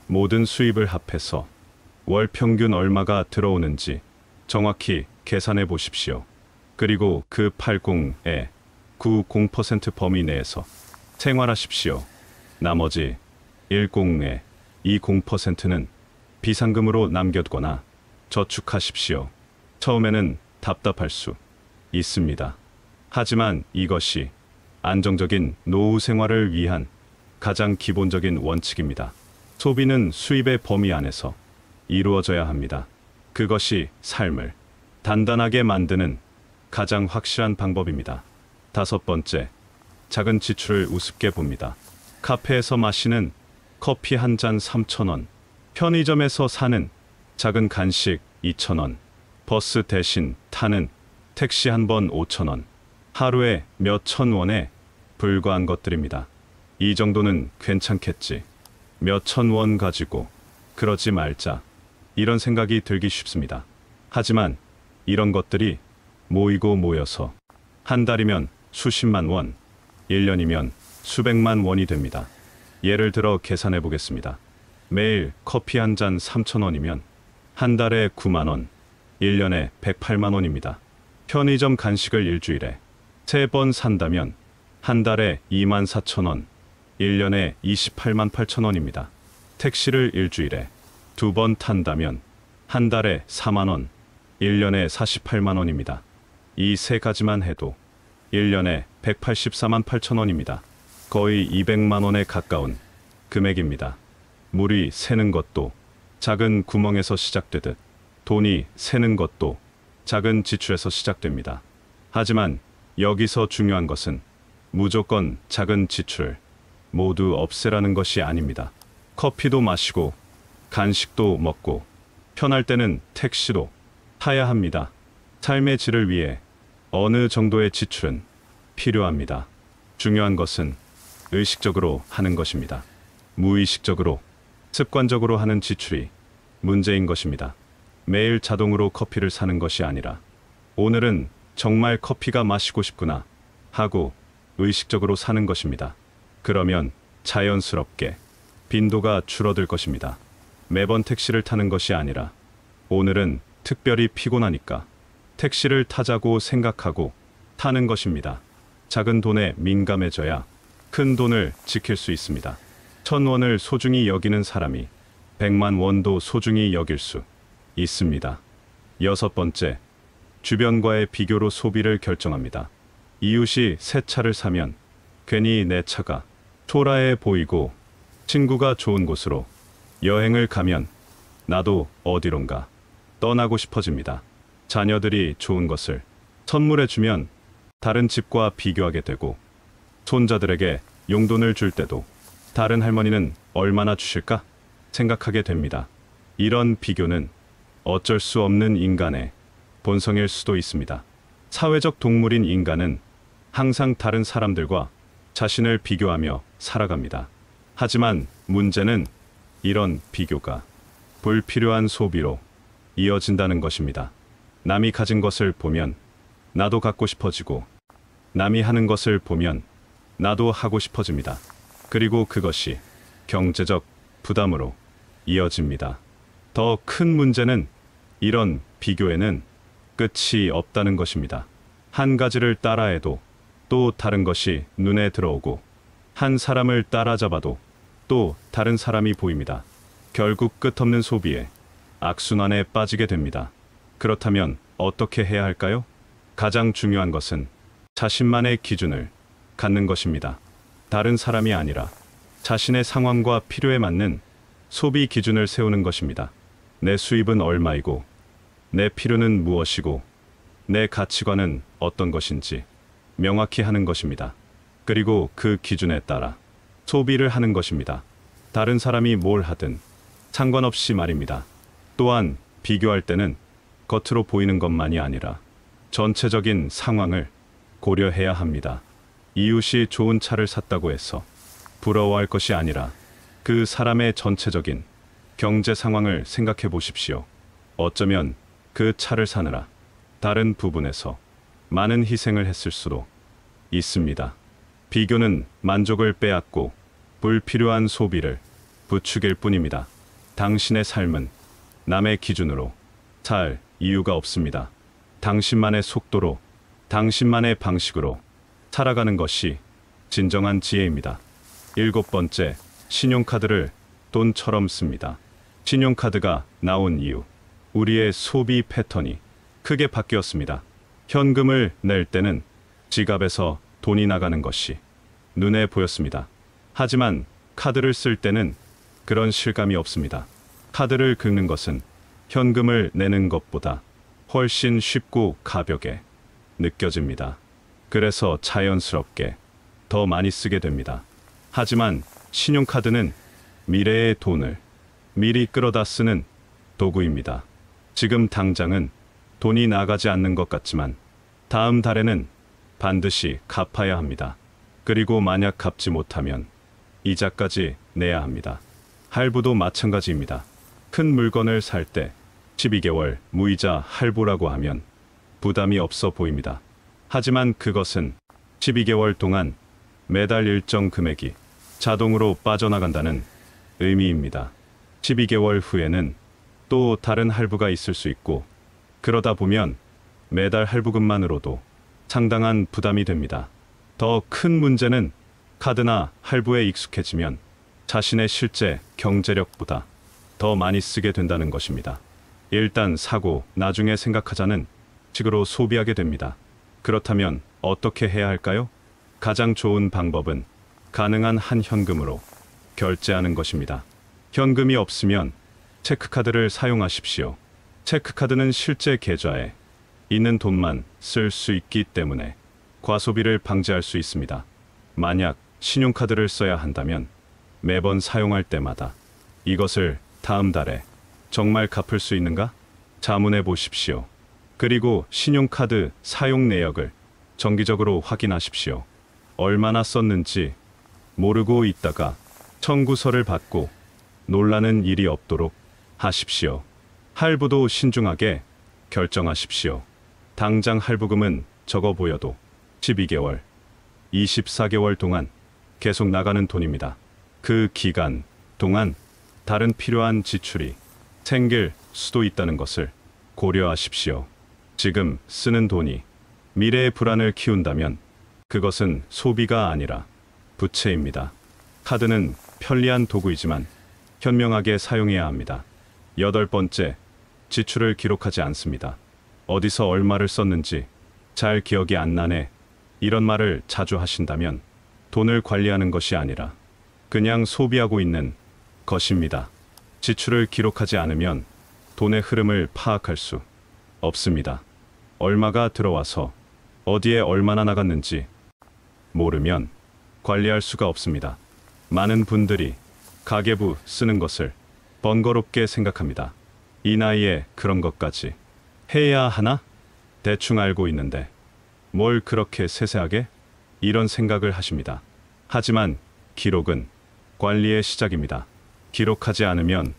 모든 수입을 합해서 월 평균 얼마가 들어오는지 정확히 계산해 보십시오. 그리고 그 80에 90% 범위 내에서 생활하십시오. 나머지 10에 20%는 비상금으로 남겨두거나 저축하십시오. 처음에는 답답할 수 있습니다. 하지만 이것이 안정적인 노후 생활을 위한 가장 기본적인 원칙입니다. 소비는 수입의 범위 안에서 이루어져야 합니다. 그것이 삶을 단단하게 만드는 가장 확실한 방법입니다. 다섯 번째, 작은 지출을 우습게 봅니다. 카페에서 마시는 커피 한 잔 3,000원, 편의점에서 사는 작은 간식 2,000원, 버스 대신 타는 택시 한 번 5,000원, 하루에 몇천 원에 불과한 것들입니다. 이 정도는 괜찮겠지. 몇천 원 가지고 그러지 말자. 이런 생각이 들기 쉽습니다. 하지만 이런 것들이 모이고 모여서 한 달이면 수십만 원, 1년이면 수백만 원이 됩니다. 예를 들어 계산해 보겠습니다. 매일 커피 한 잔 3,000원이면 한 달에 9만 원, 1년에 108만 원입니다. 편의점 간식을 일주일에 3번 산다면 한 달에 2만 4천 원, 1년에 28만 8천 원입니다. 택시를 일주일에 2번 탄다면 한 달에 4만 원, 1년에 48만 원입니다. 이 세 가지만 해도 1년에 184만 8천 원입니다. 거의 200만 원에 가까운 금액입니다. 물이 새는 것도 작은 구멍에서 시작되듯 돈이 새는 것도 작은 지출에서 시작됩니다. 하지만 여기서 중요한 것은 무조건 작은 지출을 모두 없애라는 것이 아닙니다. 커피도 마시고 간식도 먹고 편할 때는 택시도 타야 합니다. 삶의 질을 위해 어느 정도의 지출은 필요합니다. 중요한 것은 의식적으로 하는 것입니다. 무의식적으로, 습관적으로 하는 지출이 문제인 것입니다. 매일 자동으로 커피를 사는 것이 아니라 오늘은 정말 커피가 마시고 싶구나 하고 의식적으로 사는 것입니다. 그러면 자연스럽게 빈도가 줄어들 것입니다. 매번 택시를 타는 것이 아니라 오늘은 특별히 피곤하니까 택시를 타자고 생각하고 타는 것입니다. 작은 돈에 민감해져야 큰 돈을 지킬 수 있습니다. 1,000원을 소중히 여기는 사람이 100만 원도 소중히 여길 수 있습니다. 여섯 번째, 주변과의 비교로 소비를 결정합니다. 이웃이 새 차를 사면 괜히 내 차가 초라해 보이고, 친구가 좋은 곳으로 여행을 가면 나도 어디론가 떠나고 싶어집니다. 자녀들이 좋은 것을 선물해 주면 다른 집과 비교하게 되고, 손자들에게 용돈을 줄 때도 다른 할머니는 얼마나 주실까 생각하게 됩니다. 이런 비교는 어쩔 수 없는 인간의 본성일 수도 있습니다. 사회적 동물인 인간은 항상 다른 사람들과 자신을 비교하며 살아갑니다. 하지만 문제는 이런 비교가 불필요한 소비로 이어진다는 것입니다. 남이 가진 것을 보면 나도 갖고 싶어지고, 남이 하는 것을 보면 나도 하고 싶어집니다. 그리고 그것이 경제적 부담으로 이어집니다. 더 큰 문제는 이런 비교에는 끝이 없다는 것입니다. 한 가지를 따라해도 또 다른 것이 눈에 들어오고, 한 사람을 따라잡아도 또 다른 사람이 보입니다. 결국 끝없는 소비에 악순환에 빠지게 됩니다. 그렇다면 어떻게 해야 할까요? 가장 중요한 것은 자신만의 기준을 갖는 것입니다. 다른 사람이 아니라 자신의 상황과 필요에 맞는 소비 기준을 세우는 것입니다. 내 수입은 얼마이고, 내 필요는 무엇이고, 내 가치관은 어떤 것인지 명확히 하는 것입니다. 그리고 그 기준에 따라 소비를 하는 것입니다. 다른 사람이 뭘 하든 상관없이 말입니다. 또한 비교할 때는 겉으로 보이는 것만이 아니라 전체적인 상황을 고려해야 합니다. 이웃이 좋은 차를 샀다고 해서 부러워할 것이 아니라 그 사람의 전체적인 경제 상황을 생각해 보십시오. 어쩌면 그 차를 사느라 다른 부분에서 많은 희생을 했을 수도 있습니다. 비교는 만족을 빼앗고 불필요한 소비를 부추길 뿐입니다. 당신의 삶은 남의 기준으로 살 이유가 없습니다. 당신만의 속도로, 당신만의 방식으로 살아가는 것이 진정한 지혜입니다. 일곱 번째, 신용카드를 돈처럼 씁니다. 신용카드가 나온 이후 우리의 소비 패턴이 크게 바뀌었습니다. 현금을 낼 때는 지갑에서 돈이 나가는 것이 눈에 보였습니다. 하지만 카드를 쓸 때는 그런 실감이 없습니다. 카드를 긁는 것은 현금을 내는 것보다 훨씬 쉽고 가볍게 느껴집니다. 그래서 자연스럽게 더 많이 쓰게 됩니다. 하지만 신용카드는 미래의 돈을 미리 끌어다 쓰는 도구입니다. 지금 당장은 돈이 나가지 않는 것 같지만 다음 달에는 반드시 갚아야 합니다. 그리고 만약 갚지 못하면 이자까지 내야 합니다. 할부도 마찬가지입니다. 큰 물건을 살 때 12개월 무이자 할부라고 하면 부담이 없어 보입니다. 하지만 그것은 12개월 동안 매달 일정 금액이 자동으로 빠져나간다는 의미입니다. 12개월 후에는 또 다른 할부가 있을 수 있고, 그러다 보면 매달 할부금만으로도 상당한 부담이 됩니다. 더 큰 문제는 카드나 할부에 익숙해지면 자신의 실제 경제력보다 더 많이 쓰게 된다는 것입니다. 일단 사고 나중에 생각하자는 식으로 소비하게 됩니다. 그렇다면 어떻게 해야 할까요? 가장 좋은 방법은 가능한 한 현금으로 결제하는 것입니다. 현금이 없으면 체크카드를 사용하십시오. 체크카드는 실제 계좌에 있는 돈만 쓸 수 있기 때문에 과소비를 방지할 수 있습니다. 만약 신용카드를 써야 한다면 매번 사용할 때마다 이것을 다음 달에 정말 갚을 수 있는가? 자문해 보십시오. 그리고 신용카드 사용 내역을 정기적으로 확인하십시오. 얼마나 썼는지 모르고 있다가 청구서를 받고 놀라는 일이 없도록 하십시오. 할부도 신중하게 결정하십시오. 당장 할부금은 적어 보여도 12개월, 24개월 동안 계속 나가는 돈입니다. 그 기간 동안 다른 필요한 지출이 생길 수도 있다는 것을 고려하십시오. 지금 쓰는 돈이 미래의 불안을 키운다면 그것은 소비가 아니라 부채입니다. 카드는 편리한 도구이지만 현명하게 사용해야 합니다. 여덟 번째, 지출을 기록하지 않습니다. 어디서 얼마를 썼는지 잘 기억이 안 나네. 이런 말을 자주 하신다면 돈을 관리하는 것이 아니라 그냥 소비하고 있는 것입니다. 지출을 기록하지 않으면 돈의 흐름을 파악할 수 없습니다. 얼마가 들어와서 어디에 얼마나 나갔는지 모르면 관리할 수가 없습니다. 많은 분들이 가계부 쓰는 것을 번거롭게 생각합니다. 이 나이에 그런 것까지 해야 하나? 대충 알고 있는데 뭘 그렇게 세세하게? 이런 생각을 하십니다. 하지만 기록은 관리의 시작입니다. 기록하지 않으면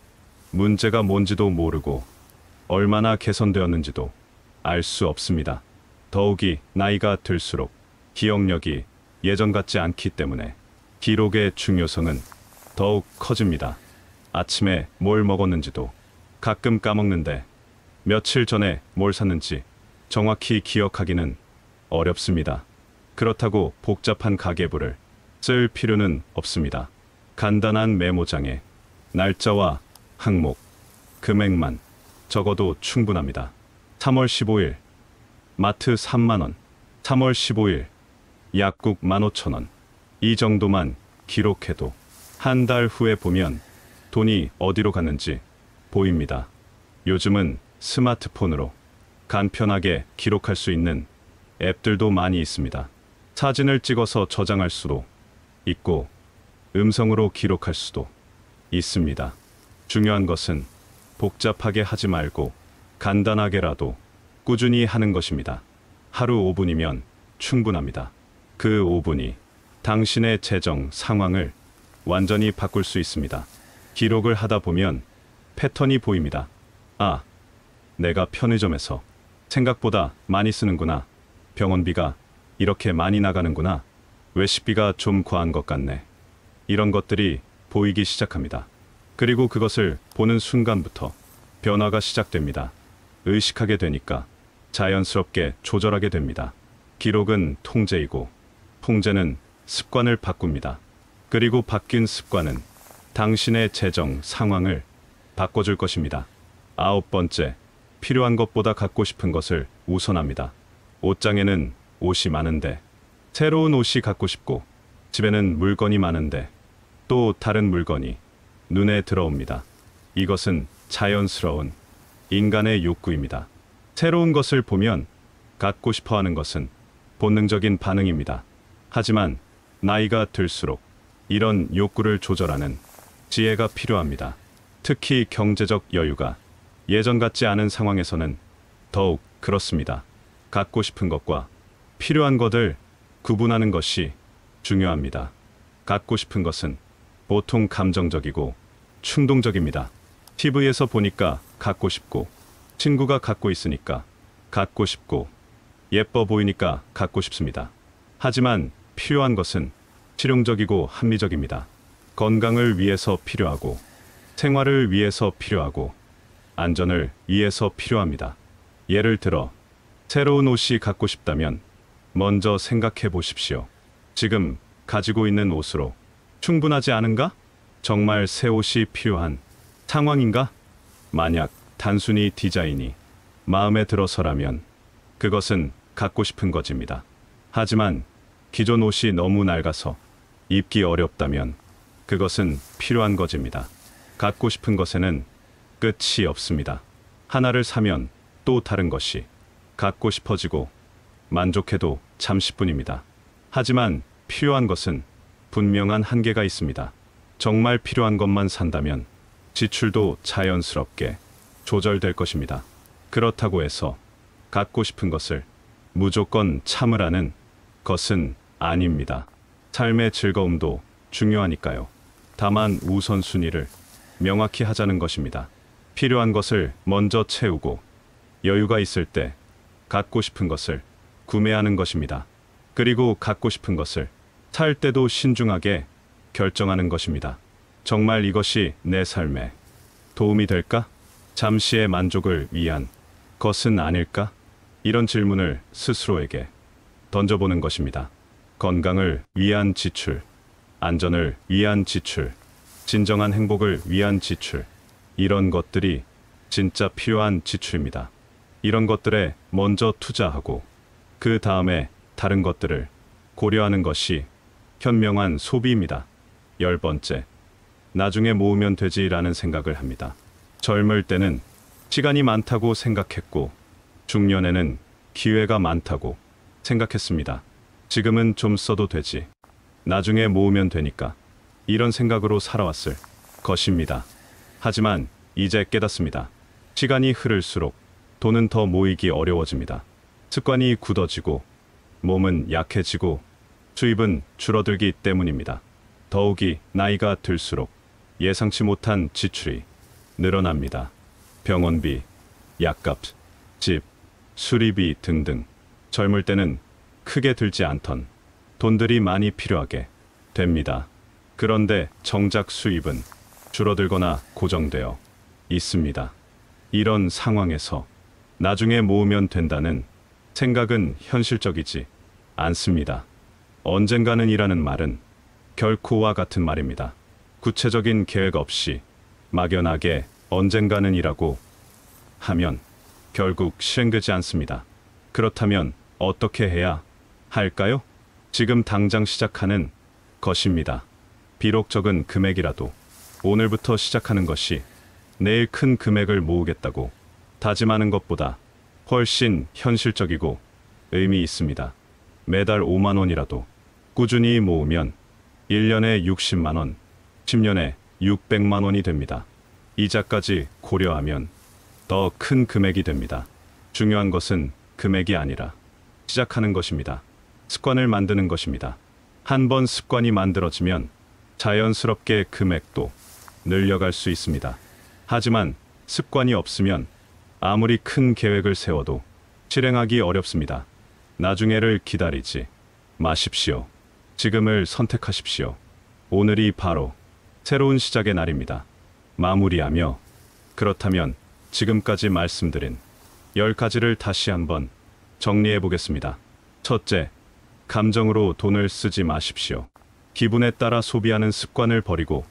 문제가 뭔지도 모르고 얼마나 개선되었는지도 알 수 없습니다. 더욱이 나이가 들수록 기억력이 예전 같지 않기 때문에 기록의 중요성은 더욱 커집니다. 아침에 뭘 먹었는지도 가끔 까먹는데 며칠 전에 뭘 샀는지 정확히 기억하기는 어렵습니다. 그렇다고 복잡한 가계부를 쓸 필요는 없습니다. 간단한 메모장에 날짜와 항목, 금액만 적어도 충분합니다. 3월 15일 마트 3만 원, 3월 15일 약국 15,000원. 이 정도만 기록해도 한 달 후에 보면 돈이 어디로 갔는지 보입니다. 요즘은 스마트폰으로 간편하게 기록할 수 있는 앱들도 많이 있습니다. 사진을 찍어서 저장할 수도 있고 음성으로 기록할 수도 있습니다. 중요한 것은 복잡하게 하지 말고 간단하게라도 꾸준히 하는 것입니다. 하루 5분이면 충분합니다. 그 5분이 당신의 재정 상황을 완전히 바꿀 수 있습니다. 기록을 하다 보면 패턴이 보입니다. 아, 내가 편의점에서 생각보다 많이 쓰는구나. 병원비가 이렇게 많이 나가는구나. 외식비가 좀 과한 것 같네. 이런 것들이 보이기 시작합니다. 그리고 그것을 보는 순간부터 변화가 시작됩니다. 의식하게 되니까 자연스럽게 조절하게 됩니다. 기록은 통제이고 통제는 습관을 바꿉니다. 그리고 바뀐 습관은 당신의 재정 상황을 바꿔줄 것입니다. 아홉 번째, 필요한 것보다 갖고 싶은 것을 우선합니다. 옷장에는 옷이 많은데 새로운 옷이 갖고 싶고 집에는 물건이 많은데 또 다른 물건이 눈에 들어옵니다. 이것은 자연스러운 인간의 욕구입니다. 새로운 것을 보면 갖고 싶어 하는 것은 본능적인 반응입니다. 하지만 나이가 들수록 이런 욕구를 조절하는 지혜가 필요합니다. 특히 경제적 여유가 예전 같지 않은 상황에서는 더욱 그렇습니다. 갖고 싶은 것과 필요한 것을 구분하는 것이 중요합니다. 갖고 싶은 것은 보통 감정적이고 충동적입니다. TV에서 보니까 갖고 싶고, 친구가 갖고 있으니까 갖고 싶고, 예뻐 보이니까 갖고 싶습니다. 하지만 필요한 것은 실용적이고 합리적입니다. 건강을 위해서 필요하고, 생활을 위해서 필요하고, 안전을 위해서 필요합니다. 예를 들어, 새로운 옷이 갖고 싶다면 먼저 생각해 보십시오. 지금 가지고 있는 옷으로 충분하지 않은가? 정말 새 옷이 필요한 상황인가? 만약 단순히 디자인이 마음에 들어서라면 그것은 갖고 싶은 것입니다. 하지만 기존 옷이 너무 낡아서 입기 어렵다면 그것은 필요한 것입니다. 갖고 싶은 것에는 끝이 없습니다. 하나를 사면 또 다른 것이 갖고 싶어지고 만족해도 잠시뿐입니다. 하지만 필요한 것은 분명한 한계가 있습니다. 정말 필요한 것만 산다면 지출도 자연스럽게 조절될 것입니다. 그렇다고 해서 갖고 싶은 것을 무조건 참으라는 것은 아닙니다. 삶의 즐거움도 중요하니까요. 다만 우선순위를 명확히 하자는 것입니다. 필요한 것을 먼저 채우고 여유가 있을 때 갖고 싶은 것을 구매하는 것입니다. 그리고 갖고 싶은 것을 살 때도 신중하게 결정하는 것입니다. 정말 이것이 내 삶에 도움이 될까? 잠시의 만족을 위한 것은 아닐까? 이런 질문을 스스로에게 던져보는 것입니다. 건강을 위한 지출, 안전을 위한 지출, 진정한 행복을 위한 지출. 이런 것들이 진짜 필요한 지출입니다. 이런 것들에 먼저 투자하고 그 다음에 다른 것들을 고려하는 것이 현명한 소비입니다. 10번째, 나중에 모으면 되지라는 생각을 합니다. 젊을 때는 시간이 많다고 생각했고 중년에는 기회가 많다고 생각했습니다. 지금은 좀 써도 되지, 나중에 모으면 되니까, 이런 생각으로 살아왔을 것입니다. 하지만 이제 깨닫습니다. 시간이 흐를수록 돈은 더 모이기 어려워집니다. 습관이 굳어지고 몸은 약해지고 수입은 줄어들기 때문입니다. 더욱이 나이가 들수록 예상치 못한 지출이 늘어납니다. 병원비, 약값, 집, 수리비 등등. 젊을 때는 크게 들지 않던 돈들이 많이 필요하게 됩니다. 그런데 정작 수입은 줄어들거나 고정되어 있습니다. 이런 상황에서 나중에 모으면 된다는 생각은 현실적이지 않습니다. 언젠가는 이라는 말은 결코와 같은 말입니다. 구체적인 계획 없이 막연하게 언젠가는 이라고 하면 결국 실행되지 않습니다. 그렇다면 어떻게 해야 할까요? 지금 당장 시작하는 것입니다. 비록 적은 금액이라도 오늘부터 시작하는 것이 내일 큰 금액을 모으겠다고 다짐하는 것보다 훨씬 현실적이고 의미 있습니다. 매달 5만 원이라도 꾸준히 모으면 1년에 60만 원, 10년에 600만 원이 됩니다. 이자까지 고려하면 더 큰 금액이 됩니다. 중요한 것은 금액이 아니라 시작하는 것입니다. 습관을 만드는 것입니다. 한번 습관이 만들어지면 자연스럽게 금액도 늘려갈 수 있습니다. 하지만 습관이 없으면 아무리 큰 계획을 세워도 실행하기 어렵습니다. 나중에를 기다리지 마십시오. 지금을 선택하십시오. 오늘이 바로 새로운 시작의 날입니다. 마무리하며, 그렇다면 지금까지 말씀드린 10가지를 다시 한번 정리해 보겠습니다. 첫째, 감정으로 돈을 쓰지 마십시오. 기분에 따라 소비하는 습관을 버리고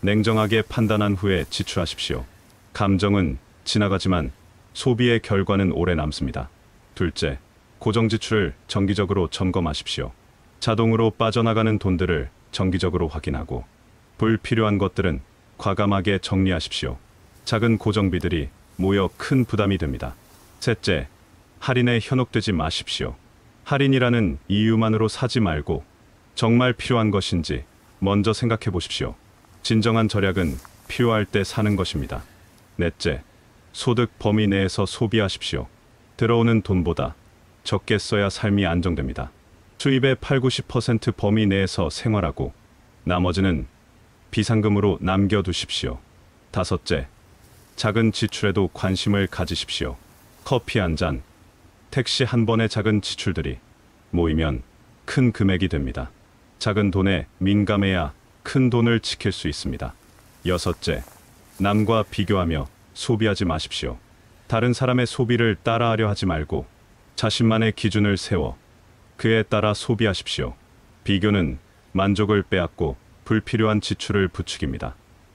냉정하게 판단한 후에 지출하십시오. 감정은 지나가지만 소비의 결과는 오래 남습니다. 둘째, 고정 지출을 정기적으로 점검하십시오. 자동으로 빠져나가는 돈들을 정기적으로 확인하고 불필요한 것들은 과감하게 정리하십시오. 작은 고정비들이 모여 큰 부담이 됩니다. 셋째, 할인에 현혹되지 마십시오. 할인이라는 이유만으로 사지 말고 정말 필요한 것인지 먼저 생각해 보십시오. 진정한 절약은 필요할 때 사는 것입니다. 넷째, 소득 범위 내에서 소비하십시오. 들어오는 돈보다 적게 써야 삶이 안정됩니다. 수입의 8~90% 범위 내에서 생활하고 나머지는 비상금으로 남겨두십시오. 다섯째, 작은 지출에도 관심을 가지십시오. 커피 한 잔, 택시 한 번의 작은 지출들이 모이면 큰 금액이 됩니다. 작은 돈에 민감해야 큰 돈을 지킬 수 있습니다. 여섯째, 남과 비교하며 소비하지 마십시오. 다른 사람의 소비를 따라하려 하지 말고 자신만의 기준을 세워 그에 따라 소비하십시오. 비교는 만족을 빼앗고 불필요한 지출을 부추깁니다.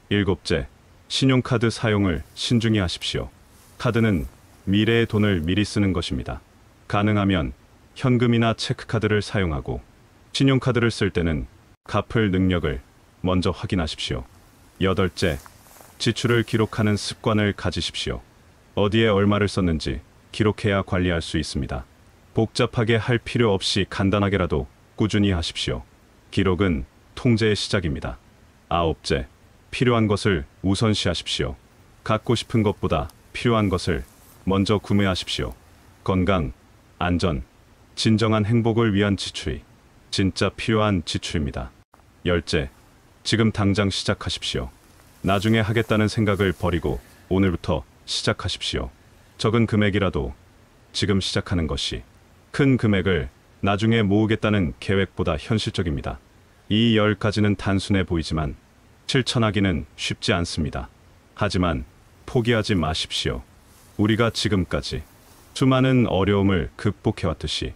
일곱째, 신용카드 사용을 신중히 하십시오. 카드는 미래의 돈을 미리 쓰는 것입니다. 가능하면 현금이나 체크카드를 사용하고 신용카드를 쓸 때는 갚을 능력을 먼저 확인하십시오. 여덟째, 지출을 기록하는 습관을 가지십시오. 어디에 얼마를 썼는지 기록해야 관리할 수 있습니다. 복잡하게 할 필요 없이 간단하게라도 꾸준히 하십시오. 기록은 통제의 시작입니다. 아홉째, 필요한 것을 우선시하십시오. 갖고 싶은 것보다 필요한 것을 먼저 구매하십시오. 건강, 안전, 진정한 행복을 위한 지출이 진짜 필요한 지출입니다. 열째, 지금 당장 시작하십시오. 나중에 하겠다는 생각을 버리고 오늘부터 시작하십시오. 적은 금액이라도 지금 시작하는 것이 큰 금액을 나중에 모으겠다는 계획보다 현실적입니다. 이 10가지는 단순해 보이지만 실천하기는 쉽지 않습니다. 하지만 포기하지 마십시오. 우리가 지금까지 수많은 어려움을 극복해왔듯이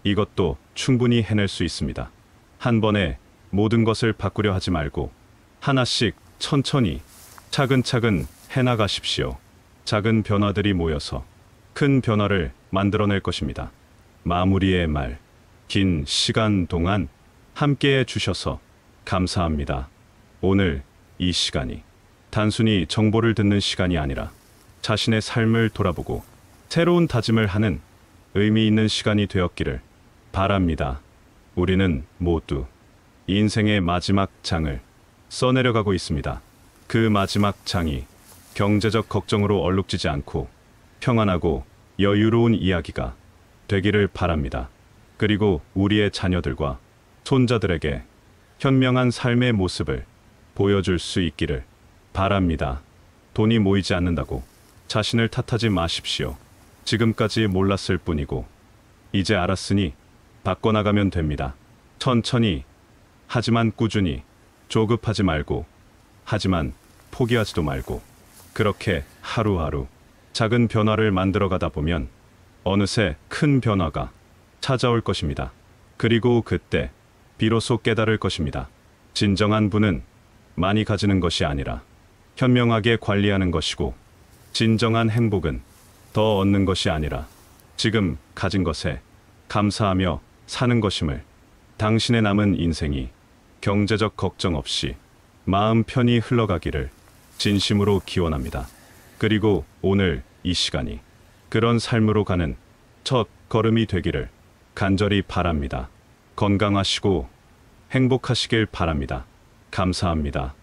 이것도 충분히 해낼 수 있습니다. 한 번에 모든 것을 바꾸려 하지 말고 하나씩 천천히 차근차근 해나가십시오. 작은 변화들이 모여서 큰 변화를 만들어낼 것입니다. 마무리의 말, 긴 시간 동안 함께해 주셔서 감사합니다. 오늘 이 시간이 단순히 정보를 듣는 시간이 아니라 자신의 삶을 돌아보고 새로운 다짐을 하는 의미 있는 시간이 되었기를 바랍니다. 우리는 모두 인생의 마지막 장을 써내려가고 있습니다. 그 마지막 장이 경제적 걱정으로 얼룩지지 않고 평안하고 여유로운 이야기가 되기를 바랍니다. 그리고 우리의 자녀들과 손자들에게 현명한 삶의 모습을 보여줄 수 있기를 바랍니다. 돈이 모이지 않는다고 자신을 탓하지 마십시오. 지금까지 몰랐을 뿐이고 이제 알았으니 바꿔나가면 됩니다. 천천히 하지만 꾸준히, 조급하지 말고 하지만 포기하지도 말고 그렇게 하루하루 작은 변화를 만들어가다 보면 어느새 큰 변화가 찾아올 것입니다. 그리고 그때 비로소 깨달을 것입니다. 진정한 부는 많이 가지는 것이 아니라 현명하게 관리하는 것이고, 진정한 행복은 더 얻는 것이 아니라 지금 가진 것에 감사하며 사는 것임을, 당신의 남은 인생이 경제적 걱정 없이 마음 편히 흘러가기를 진심으로 기원합니다. 그리고 오늘 이 시간이 그런 삶으로 가는 첫 걸음이 되기를 간절히 바랍니다. 건강하시고 행복하시길 바랍니다. 감사합니다.